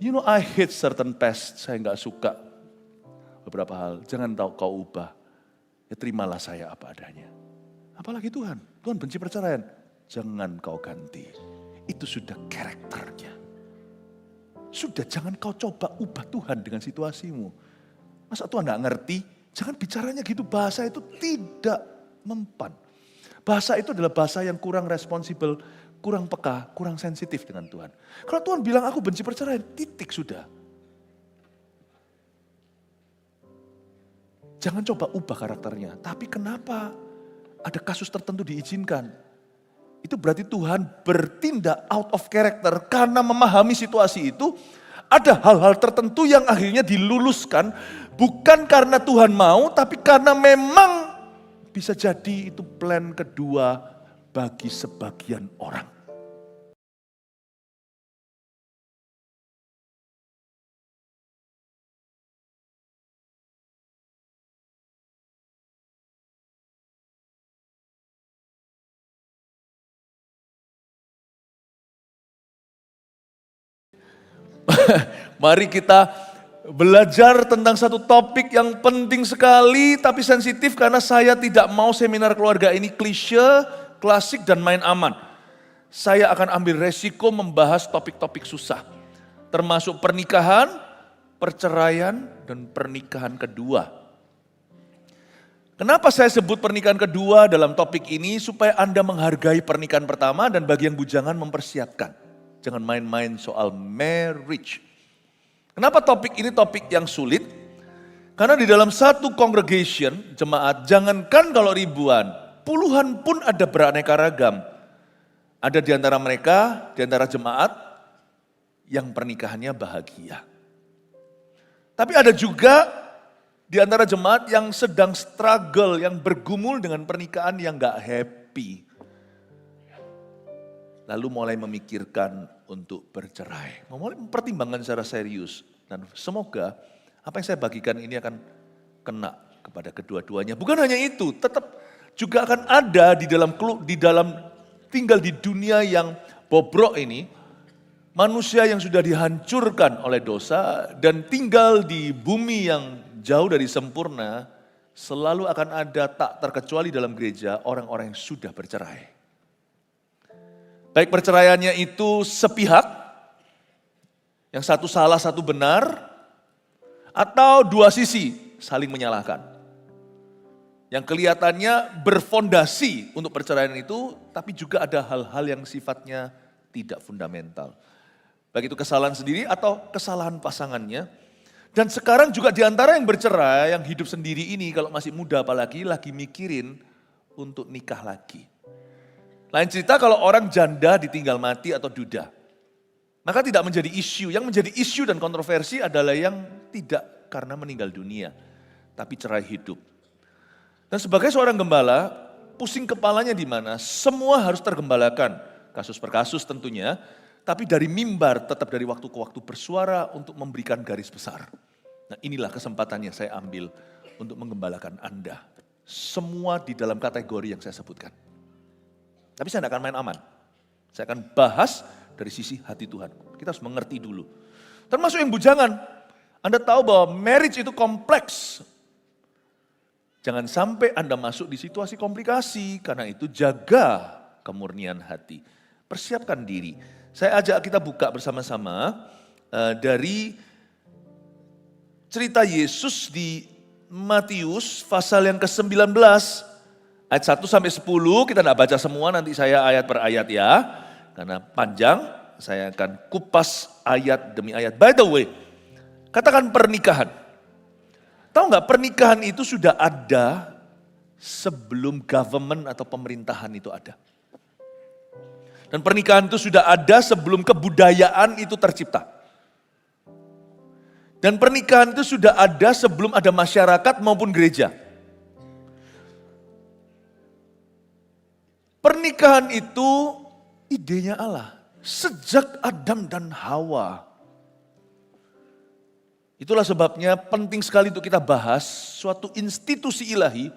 You know, I hate certain past. Saya nggak suka beberapa hal. Jangan tahu kau ubah. Ya terimalah saya apa adanya. Apalagi Tuhan. Tuhan benci perceraian. Jangan kau ganti. Itu sudah karakternya. Sudah jangan kau coba ubah Tuhan dengan situasimu. Masa Tuhan nggak ngerti? Jangan bicaranya gitu. Bahasa itu tidak mempan. Bahasa itu adalah bahasa yang kurang responsibel, kurang peka, kurang sensitif dengan Tuhan. Kalau Tuhan bilang aku benci perceraian, titik sudah. Jangan coba ubah karakternya. Tapi kenapa ada kasus tertentu diizinkan? Itu berarti Tuhan bertindak out of character karena memahami situasi itu. Ada hal-hal tertentu yang akhirnya diluluskan bukan karena Tuhan mau, tapi karena memang bisa jadi itu plan kedua bagi sebagian orang. Mari kita belajar tentang satu topik yang penting sekali tapi sensitif karena saya tidak mau seminar keluarga ini klise, klasik dan main aman. Saya akan ambil resiko membahas topik-topik susah. Termasuk pernikahan, perceraian dan pernikahan kedua. Kenapa saya sebut pernikahan kedua dalam topik ini? Supaya Anda menghargai pernikahan pertama dan bagi yang bujangan mempersiapkan. Jangan main-main soal marriage. Kenapa topik ini topik yang sulit? Karena di dalam satu congregation, jemaat, jangankan kalau ribuan, puluhan pun ada beraneka ragam. Ada di antara mereka, di antara jemaat, yang pernikahannya bahagia. Tapi ada juga di antara jemaat yang sedang struggle, yang bergumul dengan pernikahan yang gak happy. Lalu mulai memikirkan untuk bercerai. Mulai mempertimbangkan secara serius. Dan semoga apa yang saya bagikan ini akan kena kepada kedua-duanya. Bukan hanya itu, tetap juga akan ada di dalam tinggal di dunia yang bobrok ini. Manusia yang sudah dihancurkan oleh dosa dan tinggal di bumi yang jauh dari sempurna. Selalu akan ada tak terkecuali dalam gereja orang-orang yang sudah bercerai. Baik perceraiannya itu sepihak, yang satu salah satu benar, atau dua sisi saling menyalahkan. Yang kelihatannya berfondasi untuk perceraian itu, tapi juga ada hal-hal yang sifatnya tidak fundamental. Baik itu kesalahan sendiri atau kesalahan pasangannya. Dan sekarang juga di antara yang bercerai, yang hidup sendiri ini kalau masih muda apalagi, lagi mikirin untuk nikah lagi. Lain cerita kalau orang janda ditinggal mati atau duda. Maka tidak menjadi isu. Yang menjadi isu dan kontroversi adalah yang tidak karena meninggal dunia. Tapi cerai hidup. Dan sebagai seorang gembala, pusing kepalanya di mana? Semua harus tergembalakan. Kasus per kasus tentunya. Tapi dari mimbar tetap dari waktu ke waktu bersuara untuk memberikan garis besar. Nah inilah kesempatannya saya ambil untuk menggembalakan Anda. Semua di dalam kategori yang saya sebutkan. Tapi saya tidak akan main aman. Saya akan bahas dari sisi hati Tuhan. Kita harus mengerti dulu. Termasuk yang bujangan. Anda tahu bahwa marriage itu kompleks. Jangan sampai Anda masuk di situasi komplikasi. Karena itu jaga kemurnian hati. Persiapkan diri. Saya ajak kita buka bersama-sama dari cerita Yesus di Matius pasal yang ke-19. Ayat 1 sampai 10 kita tidak baca semua, nanti saya ayat per ayat ya. Karena panjang, saya akan kupas ayat demi ayat. By the way, katakan pernikahan. Tahu nggak pernikahan itu sudah ada sebelum government atau pemerintahan itu ada. Dan pernikahan itu sudah ada sebelum kebudayaan itu tercipta. Dan pernikahan itu sudah ada sebelum ada masyarakat maupun gereja. Pernikahan itu idenya Allah. Sejak Adam dan Hawa. Itulah sebabnya penting sekali untuk kita bahas suatu institusi ilahi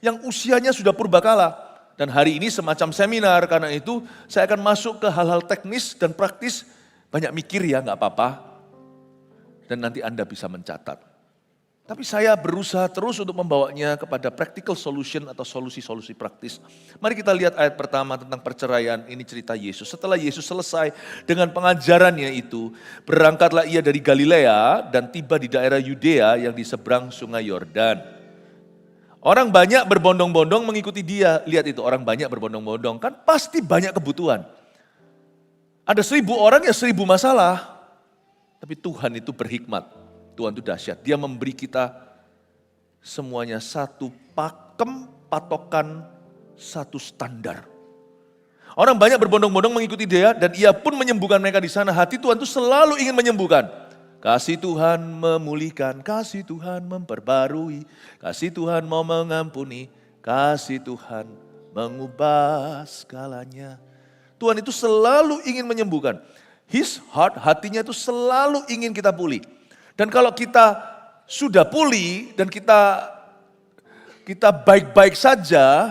yang usianya sudah purbakala. Dan hari ini semacam seminar, karena itu saya akan masuk ke hal-hal teknis dan praktis. Banyak mikir ya, gak apa-apa. Dan nanti Anda bisa mencatat. Tapi saya berusaha terus untuk membawanya kepada practical solution atau solusi-solusi praktis. Mari kita lihat ayat pertama tentang perceraian, ini cerita Yesus. Setelah Yesus selesai dengan pengajarannya itu, berangkatlah ia dari Galilea dan tiba di daerah Yudea yang di seberang sungai Yordan. Orang banyak berbondong-bondong mengikuti dia. Lihat itu, orang banyak berbondong-bondong, kan pasti banyak kebutuhan. Ada 1.000 orang ya 1.000 masalah. Tapi Tuhan itu berhikmat. Tuhan itu dahsyat. Dia memberi kita semuanya satu pakem, patokan, satu standar. Orang banyak berbondong-bondong mengikuti dia dan ia pun menyembuhkan mereka di sana. Hati Tuhan itu selalu ingin menyembuhkan. Kasih Tuhan memulihkan, kasih Tuhan memperbarui, kasih Tuhan mau mengampuni, kasih Tuhan mengubah segalanya. Tuhan itu selalu ingin menyembuhkan. His heart, hatinya itu selalu ingin kita pulih. Dan kalau kita sudah pulih dan kita baik-baik saja,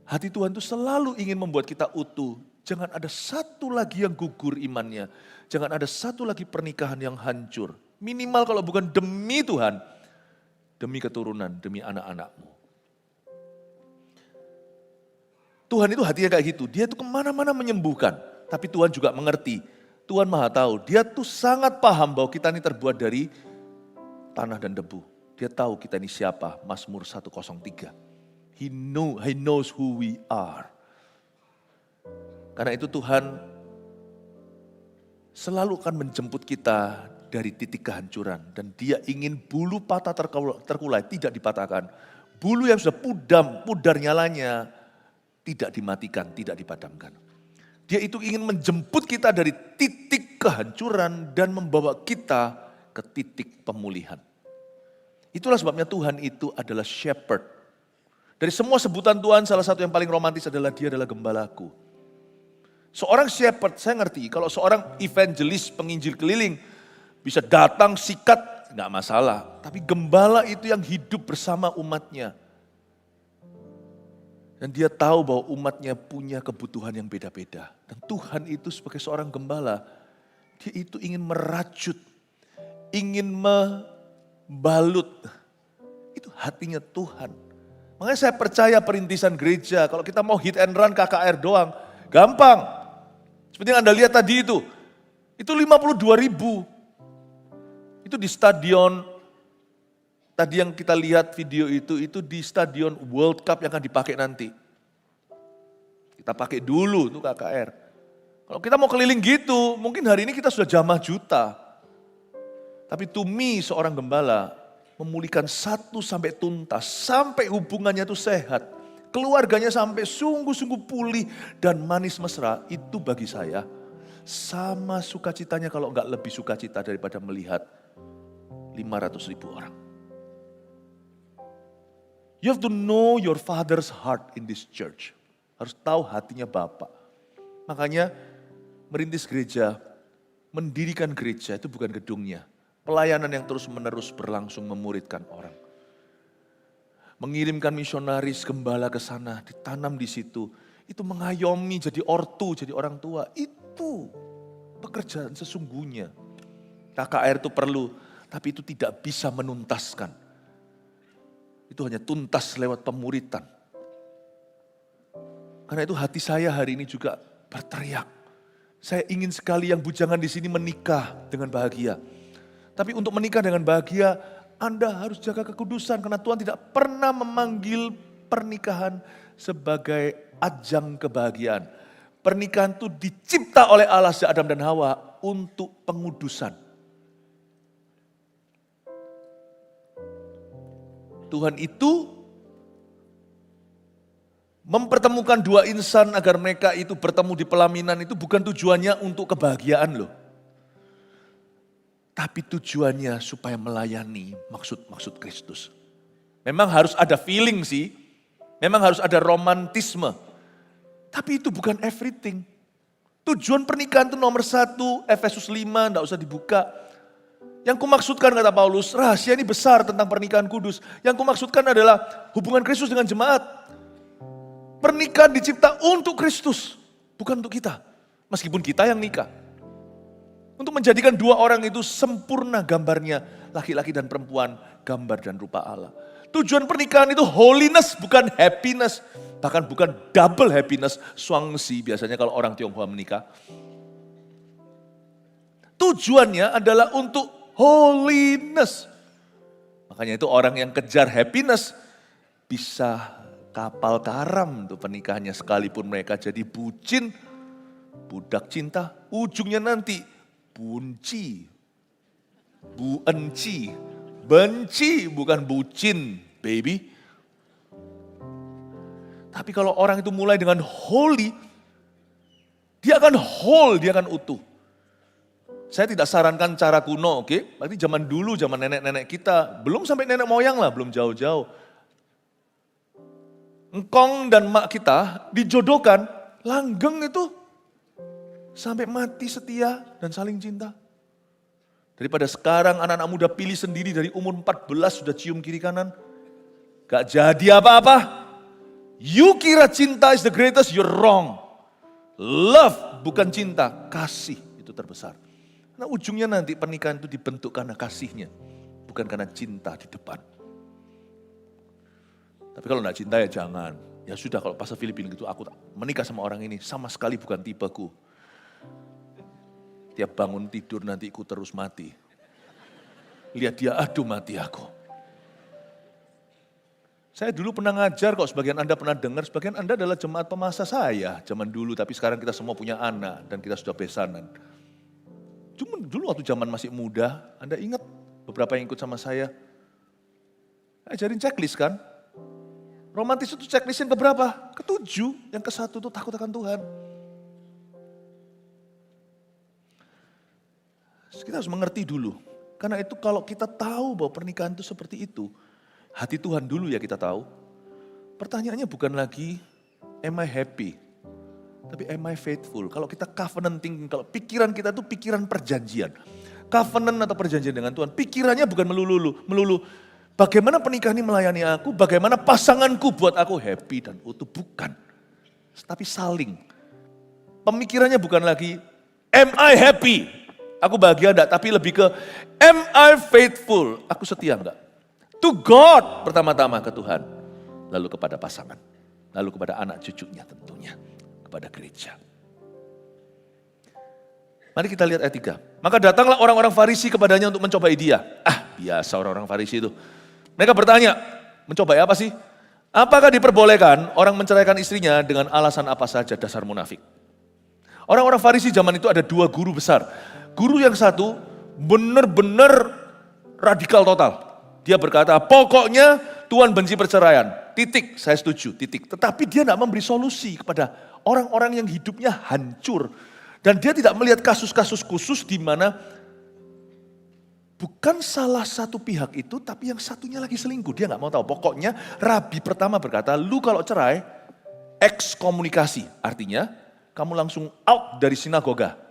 hati Tuhan itu selalu ingin membuat kita utuh. Jangan ada satu lagi yang gugur imannya. Jangan ada satu lagi pernikahan yang hancur. Minimal kalau bukan demi Tuhan, demi keturunan, demi anak-anakmu. Tuhan itu hatinya kayak gitu. Dia itu kemana-mana menyembuhkan. Tapi Tuhan juga mengerti. Tuhan Maha tahu, dia tuh sangat paham bahwa kita ini terbuat dari tanah dan debu. Dia tahu kita ini siapa, Mazmur 103. He knows who we are. Karena itu Tuhan selalu akan menjemput kita dari titik kehancuran. Dan dia ingin bulu patah terkulai, tidak dipatahkan. Bulu yang sudah pudar nyalanya, tidak dimatikan, tidak dipadamkan. Dia itu ingin menjemput kita dari titik kehancuran dan membawa kita ke titik pemulihan. Itulah sebabnya Tuhan itu adalah shepherd. Dari semua sebutan Tuhan, salah satu yang paling romantis adalah dia adalah gembalaku. Seorang shepherd, saya ngerti, kalau seorang evangelis, penginjil keliling, bisa datang sikat, nggak masalah. Tapi gembala itu yang hidup bersama umatnya. Dan dia tahu bahwa umatnya punya kebutuhan yang beda-beda. Dan Tuhan itu sebagai seorang gembala, dia itu ingin merajut, ingin membalut. Itu hatinya Tuhan. Makanya saya percaya perintisan gereja, kalau kita mau hit and run KKR doang, gampang. Seperti yang Anda lihat tadi itu 52.000. Itu di stadion. Tadi yang kita lihat video itu di stadion World Cup yang akan dipakai nanti. Kita pakai dulu tuh KKR. Kalau kita mau keliling gitu, mungkin hari ini kita sudah jamah juta. Tapi to me seorang gembala memulihkan satu sampai tuntas, sampai hubungannya itu sehat. Keluarganya sampai sungguh-sungguh pulih dan manis mesra. Itu bagi saya sama sukacitanya kalau enggak lebih sukacita daripada melihat 500.000 orang. You have to know your father's heart in this church. Harus tahu hatinya Bapak. Makanya merintis gereja, mendirikan gereja itu bukan gedungnya. Pelayanan yang terus menerus berlangsung memuridkan orang. Mengirimkan misionaris gembala ke sana, ditanam di situ. Itu mengayomi jadi ortu, jadi orang tua. Itu pekerjaan sesungguhnya. KKR itu perlu, tapi itu tidak bisa menuntaskan. Itu hanya tuntas lewat pemuritan. Karena itu hati saya hari ini juga berteriak. Saya ingin sekali yang bujangan di sini menikah dengan bahagia. Tapi untuk menikah dengan bahagia, Anda harus jaga kekudusan. Karena Tuhan tidak pernah memanggil pernikahan sebagai ajang kebahagiaan. Pernikahan itu dicipta oleh Allah sejak Adam dan Hawa untuk pengudusan. Tuhan itu mempertemukan dua insan agar mereka itu bertemu di pelaminan itu bukan tujuannya untuk kebahagiaan loh. Tapi tujuannya supaya melayani maksud-maksud Kristus. Memang harus ada feeling sih, memang harus ada romantisme. Tapi itu bukan everything. Tujuan pernikahan itu nomor 1, Efesus 5, enggak usah dibuka. Yang kumaksudkan kata Paulus, rahasia ini besar tentang pernikahan kudus. Yang kumaksudkan adalah hubungan Kristus dengan jemaat. Pernikahan dicipta untuk Kristus, bukan untuk kita. Meskipun kita yang nikah. Untuk menjadikan dua orang itu sempurna gambarnya, laki-laki dan perempuan, gambar dan rupa Allah. Tujuan pernikahan itu holiness, bukan happiness. Bahkan bukan double happiness, swangsi biasanya kalau orang Tionghoa menikah. Tujuannya adalah untuk holiness. Makanya itu orang yang kejar happiness bisa kapal karam untuk pernikahannya, sekalipun mereka jadi bucin, budak cinta, ujungnya nanti bunci, buenci, benci, bukan bucin, baby. Tapi kalau orang itu mulai dengan holy, dia akan whole, dia akan utuh. Saya tidak sarankan cara kuno, oke? Berarti zaman dulu, zaman nenek-nenek kita, belum sampai nenek moyang lah, belum jauh-jauh. Engkong dan mak kita dijodohkan, langgeng itu sampai mati setia dan saling cinta. Daripada sekarang anak-anak muda pilih sendiri dari umur 14 sudah cium kiri kanan. Gak jadi apa-apa. You kira cinta is the greatest, you're wrong. Love bukan cinta, kasih itu terbesar. Nah ujungnya nanti pernikahan itu dibentuk karena kasihnya. Bukan karena cinta di depan. Tapi kalau gak cinta ya jangan. Ya sudah kalau pasal Filipina gitu, aku menikah sama orang ini sama sekali bukan tipeku. Tiap bangun tidur nanti ikut terus mati. Lihat dia, aduh mati aku. Saya dulu pernah ngajar kok, sebagian Anda pernah dengar, sebagian Anda adalah jemaat pemasa saya zaman dulu, tapi sekarang kita semua punya anak dan kita sudah besanan. Cuma dulu waktu zaman masih muda, Anda ingat beberapa yang ikut sama saya. Ajarin checklist kan. Romantis itu checklist yang keberapa? Ke-7, yang ke-1 itu takut akan Tuhan. Kita harus mengerti dulu. Karena itu kalau kita tahu bahwa pernikahan itu seperti itu, hati Tuhan dulu ya kita tahu. Pertanyaannya bukan lagi, am I happy? Tapi am I faithful? Kalau kita covenant thinking, kalau pikiran kita itu pikiran perjanjian. Covenant atau perjanjian dengan Tuhan, pikirannya bukan melulu. Bagaimana pernikahan ini melayani aku, bagaimana pasanganku buat aku happy dan utuh. Bukan. Tapi saling. Pemikirannya bukan lagi, am I happy? Aku bahagia enggak, tapi lebih ke, am I faithful? Aku setia enggak? To God pertama-tama ke Tuhan. Lalu kepada pasangan. Lalu kepada anak cucunya tentunya. Kepada gereja. Mari kita lihat ayat 3. Maka datanglah orang-orang Farisi kepadanya untuk mencobai dia. Biasa orang-orang Farisi itu. Mereka bertanya, mencobai apa sih? Apakah diperbolehkan orang menceraikan istrinya dengan alasan apa saja, dasar munafik? Orang-orang Farisi zaman itu ada 2 guru besar. Guru yang satu benar-benar radikal total. Dia berkata, pokoknya Tuhan benci perceraian. Titik, saya setuju, titik. Tetapi dia tidak memberi solusi kepada orang-orang yang hidupnya hancur. Dan dia tidak melihat kasus-kasus khusus di mana bukan salah satu pihak itu, tapi yang satunya lagi selingkuh. Dia nggak mau tahu. Pokoknya rabi pertama berkata, lu kalau cerai, ekskomunikasi. Artinya, kamu langsung out dari sinagoga.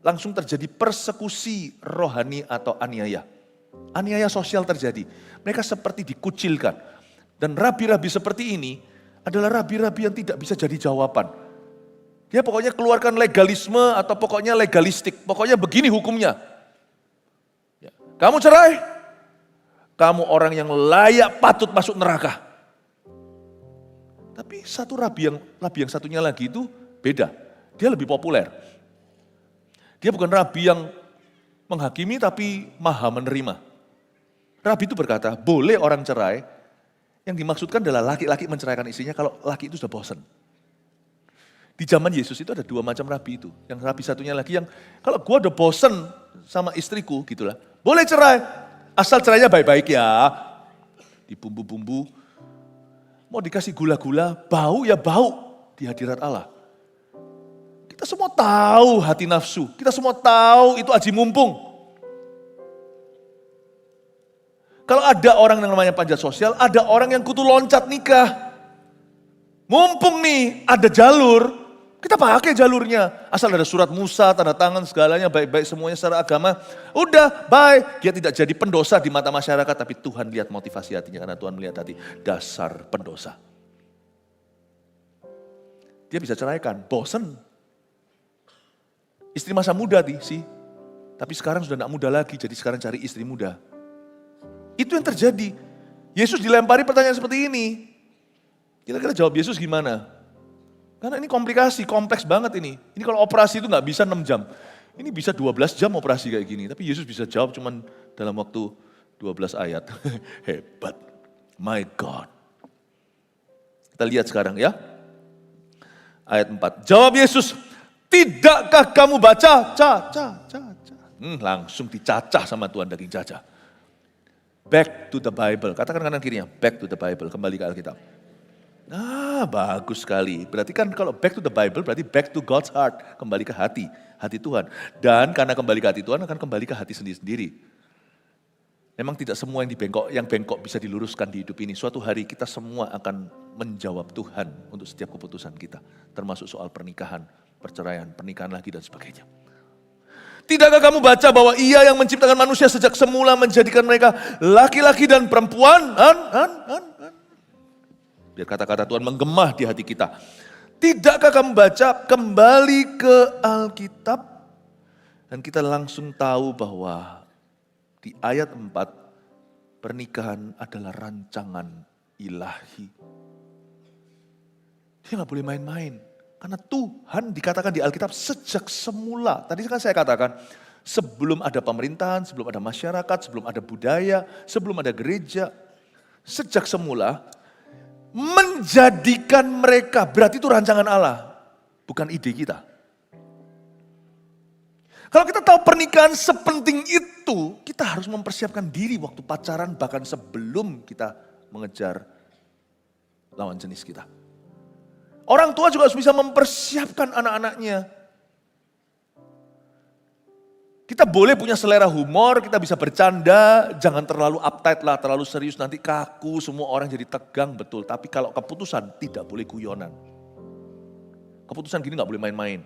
Langsung terjadi persekusi rohani atau aniaya. Aniaya sosial terjadi. Mereka seperti dikucilkan. Dan rabi-rabi seperti ini adalah rabi-rabi yang tidak bisa jadi jawaban. Dia pokoknya keluarkan legalisme atau pokoknya legalistik. Pokoknya begini hukumnya. Kamu cerai, kamu orang yang layak patut masuk neraka. Tapi satu rabi yang satunya lagi itu beda. Dia lebih populer. Dia bukan rabi yang menghakimi tapi maha menerima. Rabi itu berkata, boleh orang cerai, yang dimaksudkan adalah laki-laki menceraikan istrinya kalau laki itu sudah bosan. Di zaman Yesus itu ada 2 macam rabi itu. Yang rabi satunya lagi yang, kalau gua udah bosan sama istriku gitulah, boleh cerai, asal cerainya baik-baik ya. Di bumbu-bumbu, mau dikasih gula-gula, bau ya bau di hadirat Allah. Kita semua tahu hati nafsu, kita semua tahu itu aji mumpung. Kalau ada orang yang namanya panjat sosial, ada orang yang kutu loncat nikah. Mumpung nih ada jalur, kita pakai jalurnya. Asal ada surat Musa, tanda tangan segalanya baik-baik semuanya secara agama. Udah, bye. Dia tidak jadi pendosa di mata masyarakat, tapi Tuhan lihat motivasi hatinya karena Tuhan melihat hati dasar pendosa. Dia bisa ceraikan, bosen. Istri masa muda sih. Tapi sekarang sudah tidak muda lagi, jadi sekarang cari istri muda. Itu yang terjadi. Yesus dilempari pertanyaan seperti ini. Kira-kira jawab Yesus gimana? Karena ini komplikasi, kompleks banget ini. Ini kalau operasi itu nggak bisa 6 jam. Ini bisa 12 jam operasi kayak gini. Tapi Yesus bisa jawab cuman dalam waktu 12 ayat. Hebat. My God. Kita lihat sekarang ya. Ayat 4. Jawab Yesus, tidakkah kamu baca? Langsung dicacah sama Tuhan daging cacah. Back to the Bible. Katakan kanan kirinya, back to the Bible. Kembali ke Alkitab. Bagus sekali. Berarti kan kalau back to the Bible, berarti back to God's heart. Kembali ke hati Tuhan. Dan karena kembali ke hati Tuhan, akan kembali ke hati sendiri-sendiri. Memang tidak semua yang bengkok bisa diluruskan di hidup ini. Suatu hari kita semua akan menjawab Tuhan untuk setiap keputusan kita. Termasuk soal pernikahan, perceraian, pernikahan lagi dan sebagainya. Tidakkah kamu baca bahwa Ia yang menciptakan manusia sejak semula menjadikan mereka laki-laki dan perempuan? Biar kata-kata Tuhan menggema di hati kita. Tidakkah kamu baca, kembali ke Alkitab, dan kita langsung tahu bahwa di ayat 4, pernikahan adalah rancangan ilahi. Dia gak boleh main-main. Karena Tuhan dikatakan di Alkitab sejak semula. Tadi kan saya katakan, sebelum ada pemerintahan, sebelum ada masyarakat, sebelum ada budaya, sebelum ada gereja. Sejak semula, menjadikan mereka, berarti itu rancangan Allah. Bukan ide kita. Kalau kita tahu pernikahan sepenting itu, kita harus mempersiapkan diri waktu pacaran, bahkan sebelum kita mengejar lawan jenis kita. Orang tua juga harus bisa mempersiapkan anak-anaknya. Kita boleh punya selera humor, kita bisa bercanda, jangan terlalu uptight lah, terlalu serius, nanti kaku, semua orang jadi tegang, betul. Tapi kalau keputusan tidak boleh guyonan. Keputusan gini gak boleh main-main.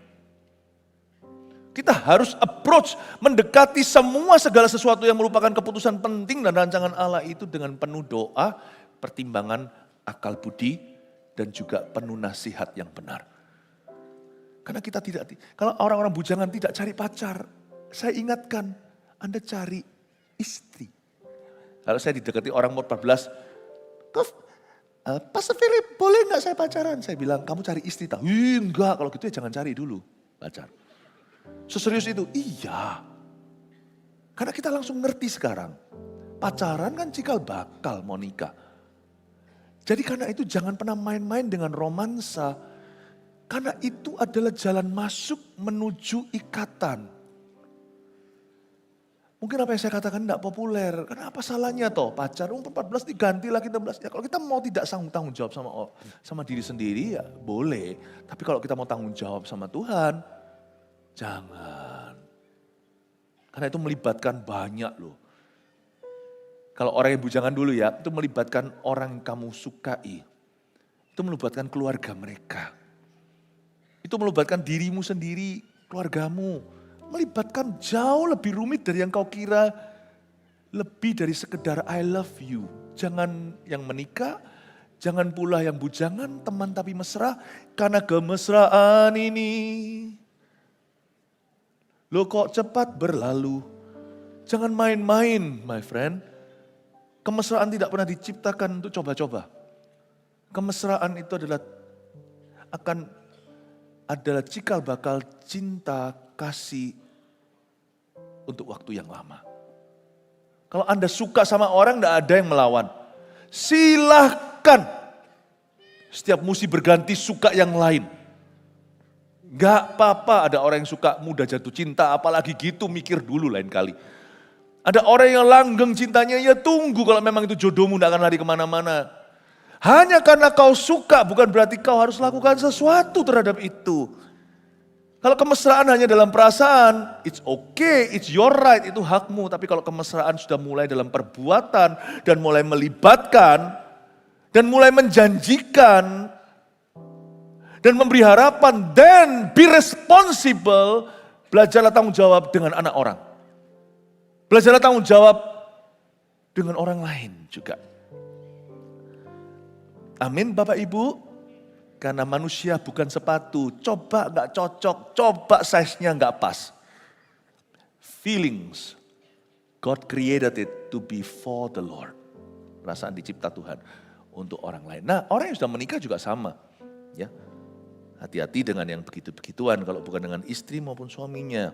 Kita harus approach, mendekati segala sesuatu yang merupakan keputusan penting dan rancangan Allah itu dengan penuh doa, pertimbangan akal budi, dan juga penuh nasihat yang benar. Karena kita kalau orang-orang bujangan tidak cari pacar, saya ingatkan, Anda cari istri. Kalau saya didekati orang umur 14, Pastor Philip boleh gak saya pacaran? Saya bilang, kamu cari istri tak? Enggak, kalau gitu ya jangan cari dulu pacar. Seserius itu? Iya. Karena kita langsung ngerti sekarang. Pacaran kan cikal bakal mau nikah. Jadi karena itu jangan pernah main-main dengan romansa. Karena itu adalah jalan masuk menuju ikatan. Mungkin apa yang saya katakan tidak populer. Karena apa salahnya toh pacar umur 14 diganti lagi 16. Ya, kalau kita mau tidak tanggung jawab sama diri sendiri ya boleh. Tapi kalau kita mau tanggung jawab sama Tuhan, jangan. Karena itu melibatkan banyak loh. Kalau orang yang bujangan dulu ya, itu melibatkan orang yang kamu sukai. Itu melibatkan keluarga mereka. Itu melibatkan dirimu sendiri, keluargamu. Melibatkan jauh lebih rumit dari yang kau kira. Lebih dari sekedar I love you. Jangan yang menikah, jangan pula yang bujangan, teman tapi mesra. Karena kemesraan ini, lo kok cepat berlalu. Jangan main-main my friend. Kemesraan tidak pernah diciptakan untuk coba-coba. Kemesraan itu adalah cikal bakal cinta, kasih untuk waktu yang lama. Kalau Anda suka sama orang, tidak ada yang melawan. Silahkan. Setiap musim berganti suka yang lain. Gak apa-apa ada orang yang suka mudah jatuh cinta, apalagi gitu mikir dulu lain kali. Ada orang yang langgeng cintanya, ya tunggu kalau memang itu jodohmu tidak akan lari kemana-mana. Hanya karena kau suka bukan berarti kau harus lakukan sesuatu terhadap itu. Kalau kemesraan hanya dalam perasaan, it's okay, it's your right, itu hakmu. Tapi kalau kemesraan sudah mulai dalam perbuatan dan mulai melibatkan dan mulai menjanjikan dan memberi harapan dan be responsible, belajarlah tanggung jawab dengan anak orang. Belajarlah tanggung jawab dengan orang lain juga. Amin Bapak Ibu. Karena manusia bukan sepatu, coba nggak cocok, coba size-nya nggak pas. Feelings, God created it to be for the Lord. Perasaan dicipta Tuhan untuk orang lain. Nah, orang yang sudah menikah juga sama. Ya, hati-hati dengan yang begitu-begituan kalau bukan dengan istri maupun suaminya.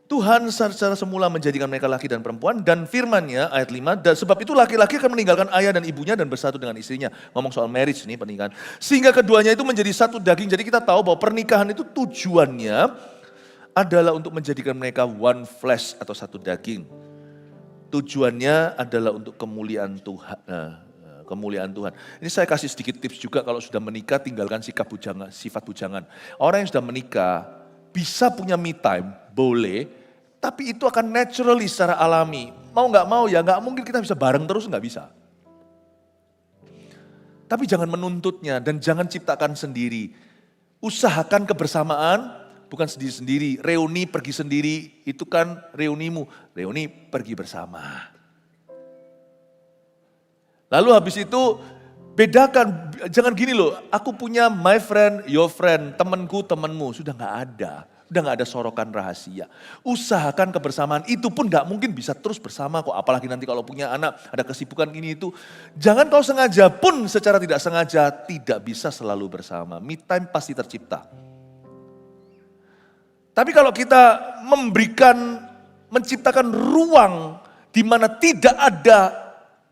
Tuhan secara semula menjadikan mereka laki dan perempuan dan firman-Nya ayat 5, dan sebab itu laki-laki akan meninggalkan ayah dan ibunya dan bersatu dengan istrinya. Ngomong soal marriage nih, pernikahan. Sehingga keduanya itu menjadi satu daging. Jadi kita tahu bahwa pernikahan itu tujuannya adalah untuk menjadikan mereka one flesh atau satu daging. Tujuannya adalah untuk kemuliaan Tuhan. Kemuliaan Tuhan. Ini saya kasih sedikit tips juga kalau sudah menikah tinggalkan sifat bujangan. Orang yang sudah menikah bisa punya me time, boleh, tapi itu akan naturally secara alami. Mau nggak mau ya nggak mungkin kita bisa bareng terus, nggak bisa. Tapi jangan menuntutnya dan jangan ciptakan sendiri. Usahakan kebersamaan, bukan sendiri-sendiri. Reuni pergi sendiri, itu kan reunimu. Reuni pergi bersama. Lalu habis itu bedakan, jangan gini loh, aku punya my friend, your friend, temanku, temanmu, sudah nggak ada. Udah nggak ada sorokan rahasia. Usahakan kebersamaan, itu pun nggak mungkin bisa terus bersama kok. Apalagi nanti kalau punya anak, ada kesibukan ini itu. Jangan kau sengaja pun secara tidak sengaja tidak bisa selalu bersama. Me time pasti tercipta. Tapi kalau kita menciptakan ruang di mana tidak ada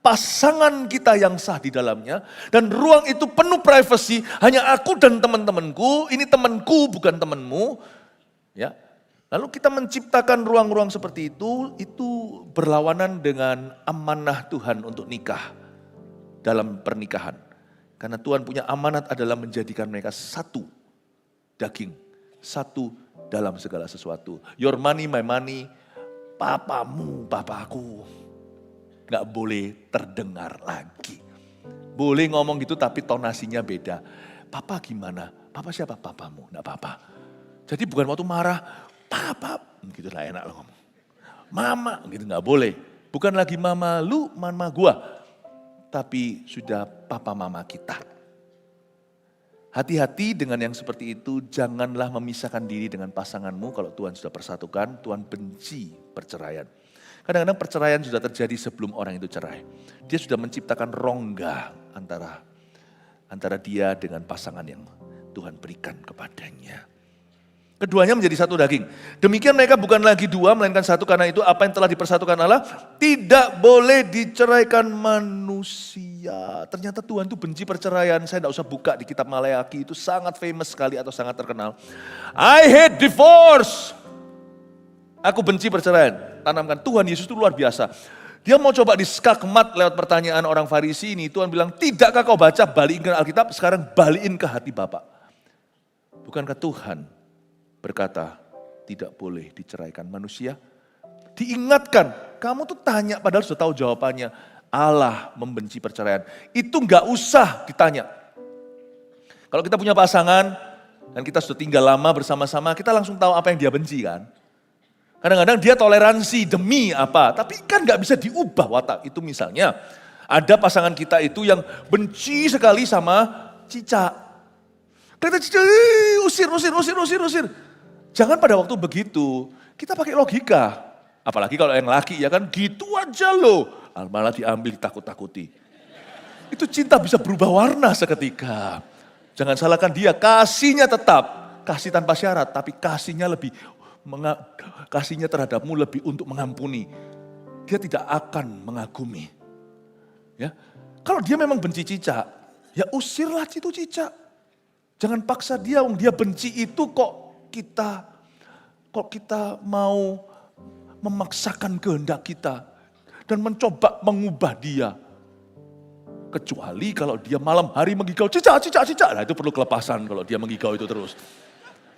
pasangan kita yang sah di dalamnya, dan ruang itu penuh privasi, hanya aku dan teman-temanku, ini temanku bukan temanmu, ya. Lalu kita menciptakan ruang-ruang seperti itu berlawanan dengan amanah Tuhan untuk nikah dalam pernikahan. Karena Tuhan punya amanat adalah menjadikan mereka satu daging, satu dalam segala sesuatu. Your money, my money, papamu, papaku. Gak boleh terdengar lagi. Boleh ngomong gitu tapi tonasinya beda. Papa gimana? Papa siapa? Papamu, gak apa-apa. Jadi bukan waktu marah, papa, gitu lah enak lo ngomong. Mama, gitu gak boleh. Bukan lagi mama lu, mama gua. Tapi sudah papa mama kita. Hati-hati dengan yang seperti itu, janganlah memisahkan diri dengan pasanganmu. Kalau Tuhan sudah persatukan, Tuhan benci perceraian. Kadang-kadang perceraian sudah terjadi sebelum orang itu cerai. Dia sudah menciptakan rongga antara dia dengan pasangan yang Tuhan berikan kepadanya. Keduanya menjadi satu daging. Demikian mereka bukan lagi dua, melainkan satu, karena itu apa yang telah dipersatukan Allah tidak boleh diceraikan manusia. Ternyata Tuhan itu benci perceraian. Saya tidak usah buka di kitab Maleakhi, itu sangat famous sekali atau sangat terkenal. I hate divorce. Aku benci perceraian. Tanamkan, Tuhan Yesus itu luar biasa. Dia mau coba diskakmat lewat pertanyaan orang Farisi ini. Tuhan bilang, tidakkah kau baca, balikin Alkitab, sekarang balikin ke hati Bapak. Bukankah Tuhan berkata, tidak boleh diceraikan manusia? Diingatkan, kamu tuh tanya padahal sudah tahu jawabannya. Allah membenci perceraian. Itu gak usah ditanya. Kalau kita punya pasangan, dan kita sudah tinggal lama bersama-sama, kita langsung tahu apa yang dia benci kan. Kadang-kadang dia toleransi demi apa, tapi kan gak bisa diubah watak. Itu misalnya, ada pasangan kita itu yang benci sekali sama cicak. Kita cicak, usir. Jangan pada waktu begitu, kita pakai logika. Apalagi kalau yang laki ya kan, gitu aja loh. Malah diambil, ditakut-takuti. Itu cinta bisa berubah warna seketika. Jangan salahkan dia, kasihnya tetap. Kasih tanpa syarat, tapi kasihnya terhadapmu lebih untuk mengampuni. Dia tidak akan mengagumi. Ya, kalau dia memang benci cicak, ya usirlah itu cicak. Jangan paksa dia, dia benci itu kok kita mau memaksakan kehendak kita dan mencoba mengubah dia. Kecuali kalau dia malam hari menggigau cicak. Nah itu perlu kelepasan kalau dia menggigau itu terus.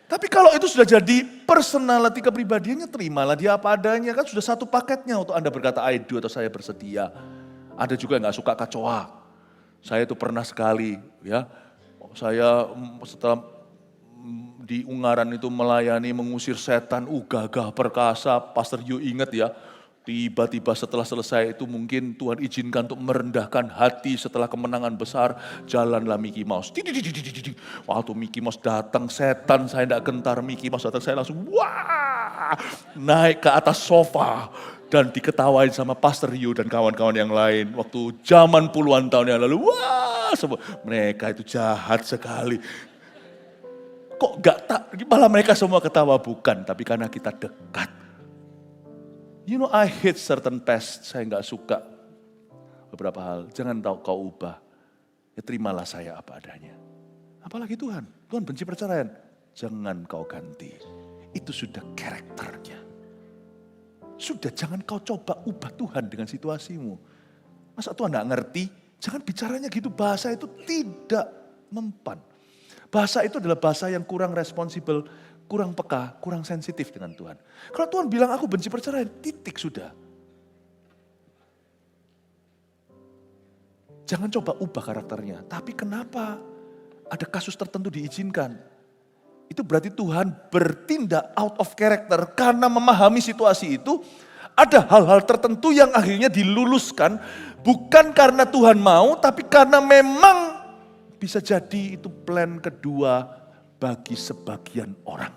Tapi kalau itu sudah jadi personality kepribadiannya, terimalah dia apa adanya. Kan sudah satu paketnya untuk Anda berkata I do atau saya bersedia. Ada juga yang gak suka kacoa. Saya itu pernah sekali ya. Saya setelah di Ungaran itu melayani, mengusir setan, gagah perkasa. Pastor Yu ingat ya. Tiba-tiba setelah selesai itu mungkin Tuhan izinkan untuk merendahkan hati setelah kemenangan besar. Jalanlah Mickey Mouse. Waktu Mickey Mouse datang, setan saya tidak gentar. Mickey Mouse datang, saya langsung wah, naik ke atas sofa. Dan diketawain sama Pastor Yu dan kawan-kawan yang lain. Waktu zaman puluhan tahun yang lalu, wah, mereka itu jahat sekali. Kok gak tak, malah mereka semua ketawa, bukan, tapi karena kita dekat. You know, I hate certain past, saya gak suka beberapa hal. Jangan tahu kau ubah, ya terimalah saya apa adanya. Apalagi Tuhan benci perceraian. Jangan kau ganti, itu sudah karakternya. Sudah, jangan kau coba ubah Tuhan dengan situasimu. Masa Tuhan gak ngerti? Jangan bicaranya gitu, bahasa itu tidak mempan. Bahasa itu adalah bahasa yang kurang responsibel, kurang peka, kurang sensitif dengan Tuhan. Kalau Tuhan bilang aku benci perceraian, titik sudah. Jangan coba ubah karakternya. Tapi kenapa ada kasus tertentu diizinkan? Itu berarti Tuhan bertindak out of character karena memahami situasi itu. Ada hal-hal tertentu yang akhirnya diluluskan bukan karena Tuhan mau, tapi karena memang bisa jadi itu plan kedua bagi sebagian orang.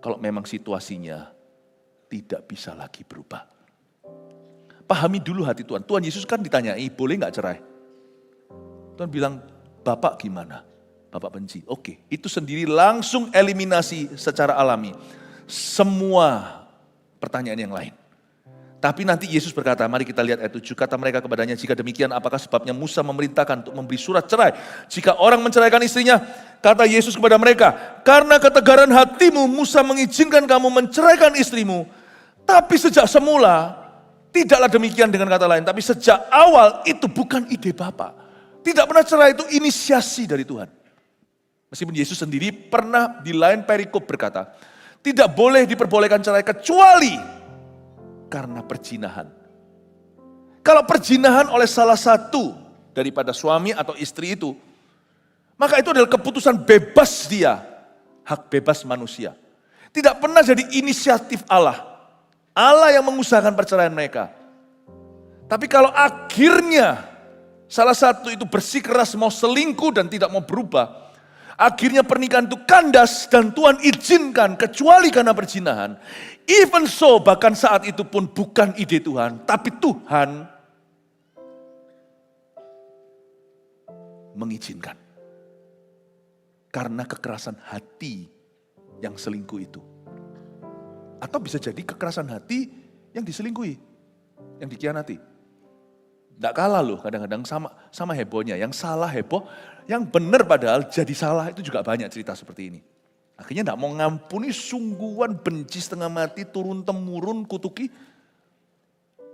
Kalau memang situasinya tidak bisa lagi berubah. Pahami dulu hati Tuhan. Tuhan Yesus kan ditanyai, boleh gak cerai? Tuhan bilang, Bapak gimana? Bapak benci. Oke, itu sendiri langsung eliminasi secara alami semua pertanyaan yang lain. Tapi nanti Yesus berkata, mari kita lihat ayat 7, kata mereka kepadanya, jika demikian apakah sebabnya Musa memerintahkan untuk memberi surat cerai? Jika orang menceraikan istrinya, kata Yesus kepada mereka, karena ketegaran hatimu Musa mengizinkan kamu menceraikan istrimu. Tapi sejak semula, tidaklah demikian dengan kata lain, tapi sejak awal itu bukan ide Bapa. Tidak pernah cerai itu inisiasi dari Tuhan. Meskipun Yesus sendiri pernah di lain perikop berkata, tidak boleh diperbolehkan cerai kecuali karena perzinahan. Kalau perzinahan oleh salah satu daripada suami atau istri itu, maka itu adalah keputusan bebas dia, hak bebas manusia. Tidak pernah jadi inisiatif Allah. Allah yang mengusahakan perceraian mereka. Tapi kalau akhirnya salah satu itu bersikeras mau selingkuh dan tidak mau berubah, akhirnya pernikahan itu kandas dan Tuhan izinkan kecuali karena perzinahan. Even so, bahkan saat itu pun bukan ide Tuhan, tapi Tuhan mengizinkan. Karena kekerasan hati yang selingkuh itu. Atau bisa jadi kekerasan hati yang diselingkuhi, yang dikhianati. Tidak kalah loh, kadang-kadang sama hebohnya. Yang salah heboh, yang benar padahal jadi salah, itu juga banyak cerita seperti ini. Akhirnya tidak mau ngampuni, sungguhan benci setengah mati, turun-temurun, kutuki.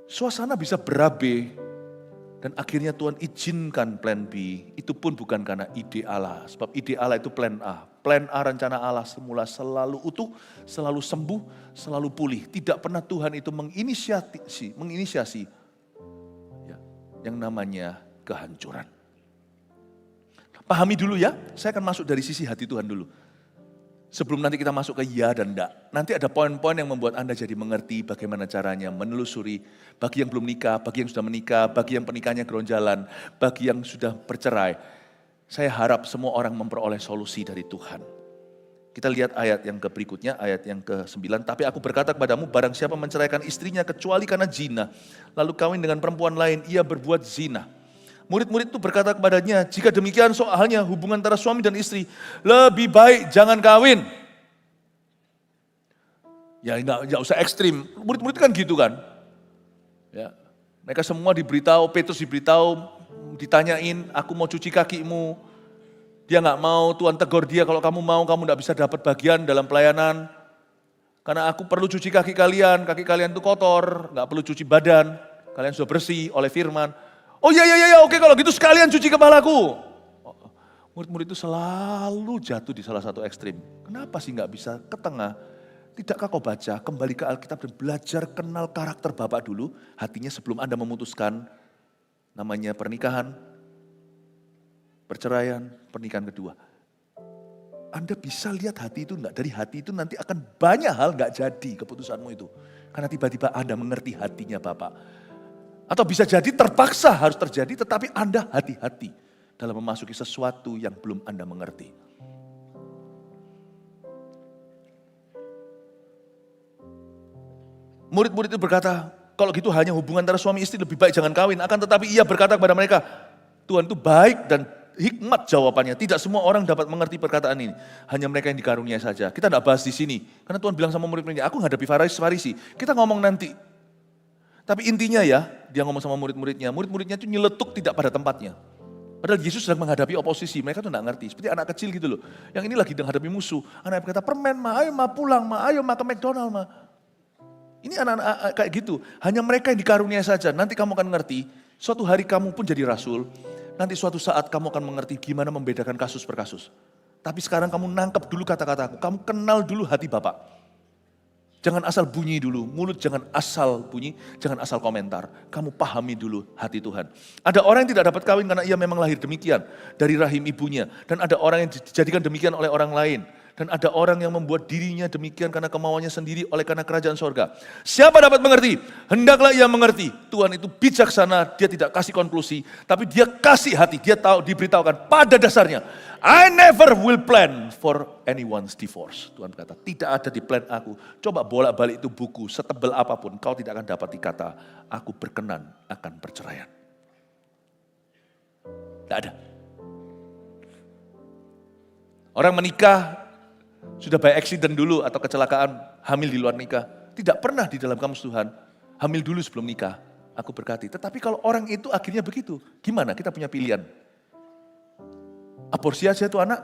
Suasana bisa berabe. Dan akhirnya Tuhan izinkan plan B. Itu pun bukan karena ide Allah. Sebab ide Allah itu plan A. Plan A rencana Allah semula selalu utuh, selalu sembuh, selalu pulih. Tidak pernah Tuhan itu menginisiasi yang namanya kehancuran. Pahami dulu ya, saya akan masuk dari sisi hati Tuhan dulu. Sebelum nanti kita masuk ke ya dan enggak. Nanti ada poin-poin yang membuat Anda jadi mengerti bagaimana caranya menelusuri. Bagi yang belum nikah, bagi yang sudah menikah, bagi yang pernikahannya geronjalan, bagi yang sudah bercerai. Saya harap semua orang memperoleh solusi dari Tuhan. Kita lihat ayat yang berikutnya, ayat yang ke-9. Tapi aku berkata kepadamu, barang siapa menceraikan istrinya kecuali karena zina, lalu kawin dengan perempuan lain, ia berbuat zina. Murid-murid itu berkata kepadanya, jika demikian soalnya hubungan antara suami dan istri, lebih baik jangan kawin. Ya enggak usah ekstrim, murid-murid kan gitu kan. Ya, mereka semua diberitahu, Petrus diberitahu, ditanyain, aku mau cuci kakimu. Dia enggak mau, Tuhan tegur dia, kalau kamu mau kamu enggak bisa dapat bagian dalam pelayanan. Karena aku perlu cuci kaki kalian itu kotor, enggak perlu cuci badan, kalian sudah bersih oleh firman. Oh iya, oke kalau gitu sekalian cuci kepalaku. Murid-murid itu selalu jatuh di salah satu ekstrim. Kenapa sih nggak bisa ke tengah? Tidakkah kau baca, kembali ke Alkitab dan belajar kenal karakter Bapak dulu, hatinya sebelum Anda memutuskan namanya pernikahan, perceraian, pernikahan kedua. Anda bisa lihat hati itu enggak. Dari hati itu nanti akan banyak hal enggak jadi keputusanmu itu. Karena tiba-tiba Anda mengerti hatinya Bapak. Atau bisa jadi terpaksa harus terjadi, tetapi Anda hati-hati dalam memasuki sesuatu yang belum Anda mengerti. Murid-murid itu berkata, kalau gitu hanya hubungan antara suami istri lebih baik jangan kawin. Akan tetapi ia berkata kepada mereka, Tuhan itu baik dan hikmat jawabannya. Tidak semua orang dapat mengerti perkataan ini. Hanya mereka yang dikaruniai saja. Kita tidak bahas di sini. Karena Tuhan bilang sama murid-muridnya, aku menghadapi Farisi. Kita ngomong nanti. Tapi intinya ya, dia ngomong sama murid-muridnya. Murid-muridnya itu nyeletuk tidak pada tempatnya. Padahal Yesus sedang menghadapi oposisi. Mereka tuh tidak ngerti. Seperti anak kecil gitu loh. Yang ini lagi menghadapi musuh. Anak berkata, permen ma, ayo ma pulang ma, ayo ma ke McDonald ma. Ini anak-anak kayak gitu. Hanya mereka yang dikaruniai saja. Nanti kamu akan ngerti. Suatu hari kamu pun jadi rasul. Nanti suatu saat kamu akan mengerti gimana membedakan kasus per kasus. Tapi sekarang kamu nangkep dulu kata-kataku. Kamu kenal dulu hati Bapak. Jangan asal bunyi dulu. Mulut jangan asal bunyi. Jangan asal komentar. Kamu pahami dulu hati Tuhan. Ada orang yang tidak dapat kawin karena ia memang lahir demikian. Dari rahim ibunya. Dan ada orang yang dijadikan demikian oleh orang lain. Dan ada orang yang membuat dirinya demikian karena kemauannya sendiri oleh karena kerajaan sorga. Siapa dapat mengerti? Hendaklah ia mengerti. Tuhan itu bijaksana, dia tidak kasih konklusi. Tapi dia kasih hati, dia tahu, diberitahukan pada dasarnya. I never will plan for anyone's divorce. Tuhan berkata, tidak ada di plan aku. Coba bolak-balik itu buku, setebal apapun, kau tidak akan dapat dikata, aku berkenan akan perceraian. Tidak ada. Orang menikah, sudah by accident dulu atau kecelakaan, hamil di luar nikah. Tidak pernah di dalam kamus Tuhan, hamil dulu sebelum nikah. Aku berkati. Tetapi kalau orang itu akhirnya begitu, gimana? Kita punya pilihan. Aborsi aja itu anak.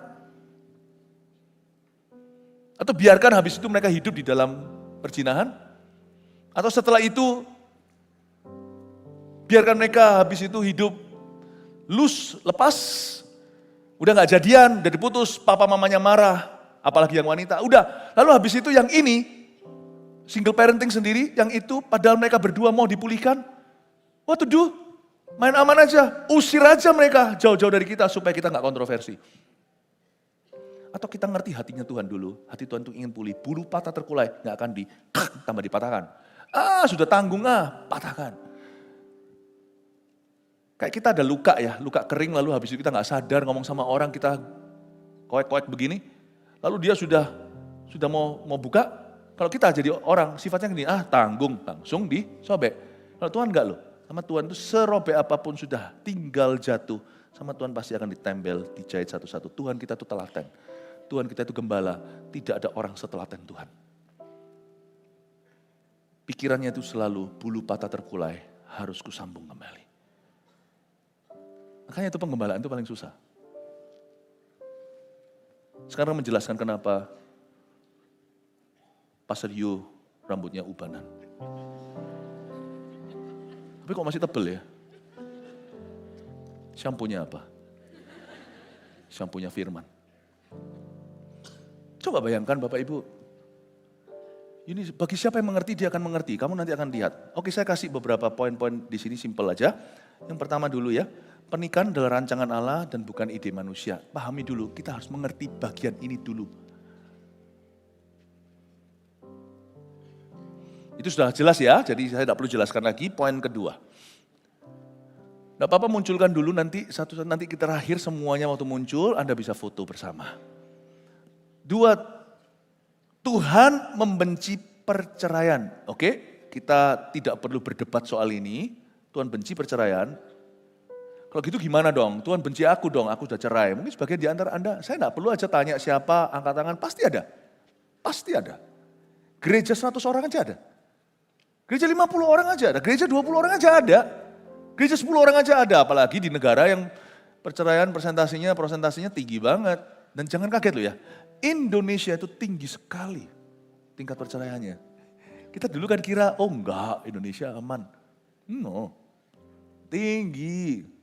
Atau biarkan habis itu mereka hidup di dalam perzinahan. Atau setelah itu, biarkan mereka habis itu hidup loose, lepas. Udah gak jadian, udah diputus, papa mamanya marah. Apalagi yang wanita, udah. Lalu habis itu yang ini, single parenting sendiri, yang itu padahal mereka berdua mau dipulihkan. What to do? Main aman aja, usir aja mereka jauh-jauh dari kita supaya kita gak kontroversi. Atau kita ngerti hatinya Tuhan dulu, hati Tuhan itu ingin pulih, bulu patah terkulai, gak akan tambah dipatahkan. Sudah tanggung patahkan. Kayak kita ada luka ya, luka kering lalu habis itu kita gak sadar ngomong sama orang, kita koek-koek begini. Lalu dia sudah mau buka, kalau kita jadi orang sifatnya gini, tanggung, langsung disobek. Kalau Tuhan enggak loh, sama Tuhan itu serobek apapun sudah tinggal jatuh, sama Tuhan pasti akan ditempel, dijahit satu-satu. Tuhan kita itu telaten, Tuhan kita itu gembala, tidak ada orang setelaten Tuhan. Pikirannya itu selalu bulu patah terkulai, harus kusambung kembali. Makanya itu penggembalaan itu paling susah. Sekarang menjelaskan kenapa Pastor Yu rambutnya ubanan. Tapi kok masih tebel ya? Shampoo-nya apa? Shampoo-nya Firman. Coba bayangkan Bapak Ibu. Ini bagi siapa yang mengerti dia akan mengerti. Kamu nanti akan lihat. Oke, saya kasih beberapa poin-poin di sini simpel aja. Yang pertama dulu ya. Pernikahan adalah rancangan Allah dan bukan ide manusia. Pahami dulu, kita harus mengerti bagian ini dulu. Itu sudah jelas ya, jadi saya tidak perlu jelaskan lagi. Poin kedua. Tidak apa-apa munculkan dulu nanti, nanti kita terakhir semuanya waktu muncul, Anda bisa foto bersama. Dua, Tuhan membenci perceraian. Oke, kita tidak perlu berdebat soal ini. Tuhan benci perceraian. Kalau gitu gimana dong? Tuhan benci aku dong, aku sudah cerai. Mungkin sebagian di antara Anda, saya tidak perlu aja tanya siapa, angkat tangan, pasti ada. Pasti ada. Gereja 100 orang aja ada. Gereja 50 orang aja ada, gereja 20 orang aja ada. Gereja 10 orang aja ada, apalagi di negara yang perceraian prosentasinya tinggi banget. Dan jangan kaget loh ya, Indonesia itu tinggi sekali tingkat perceraiannya. Kita dulu kan kira, oh enggak, Indonesia aman. No, tinggi.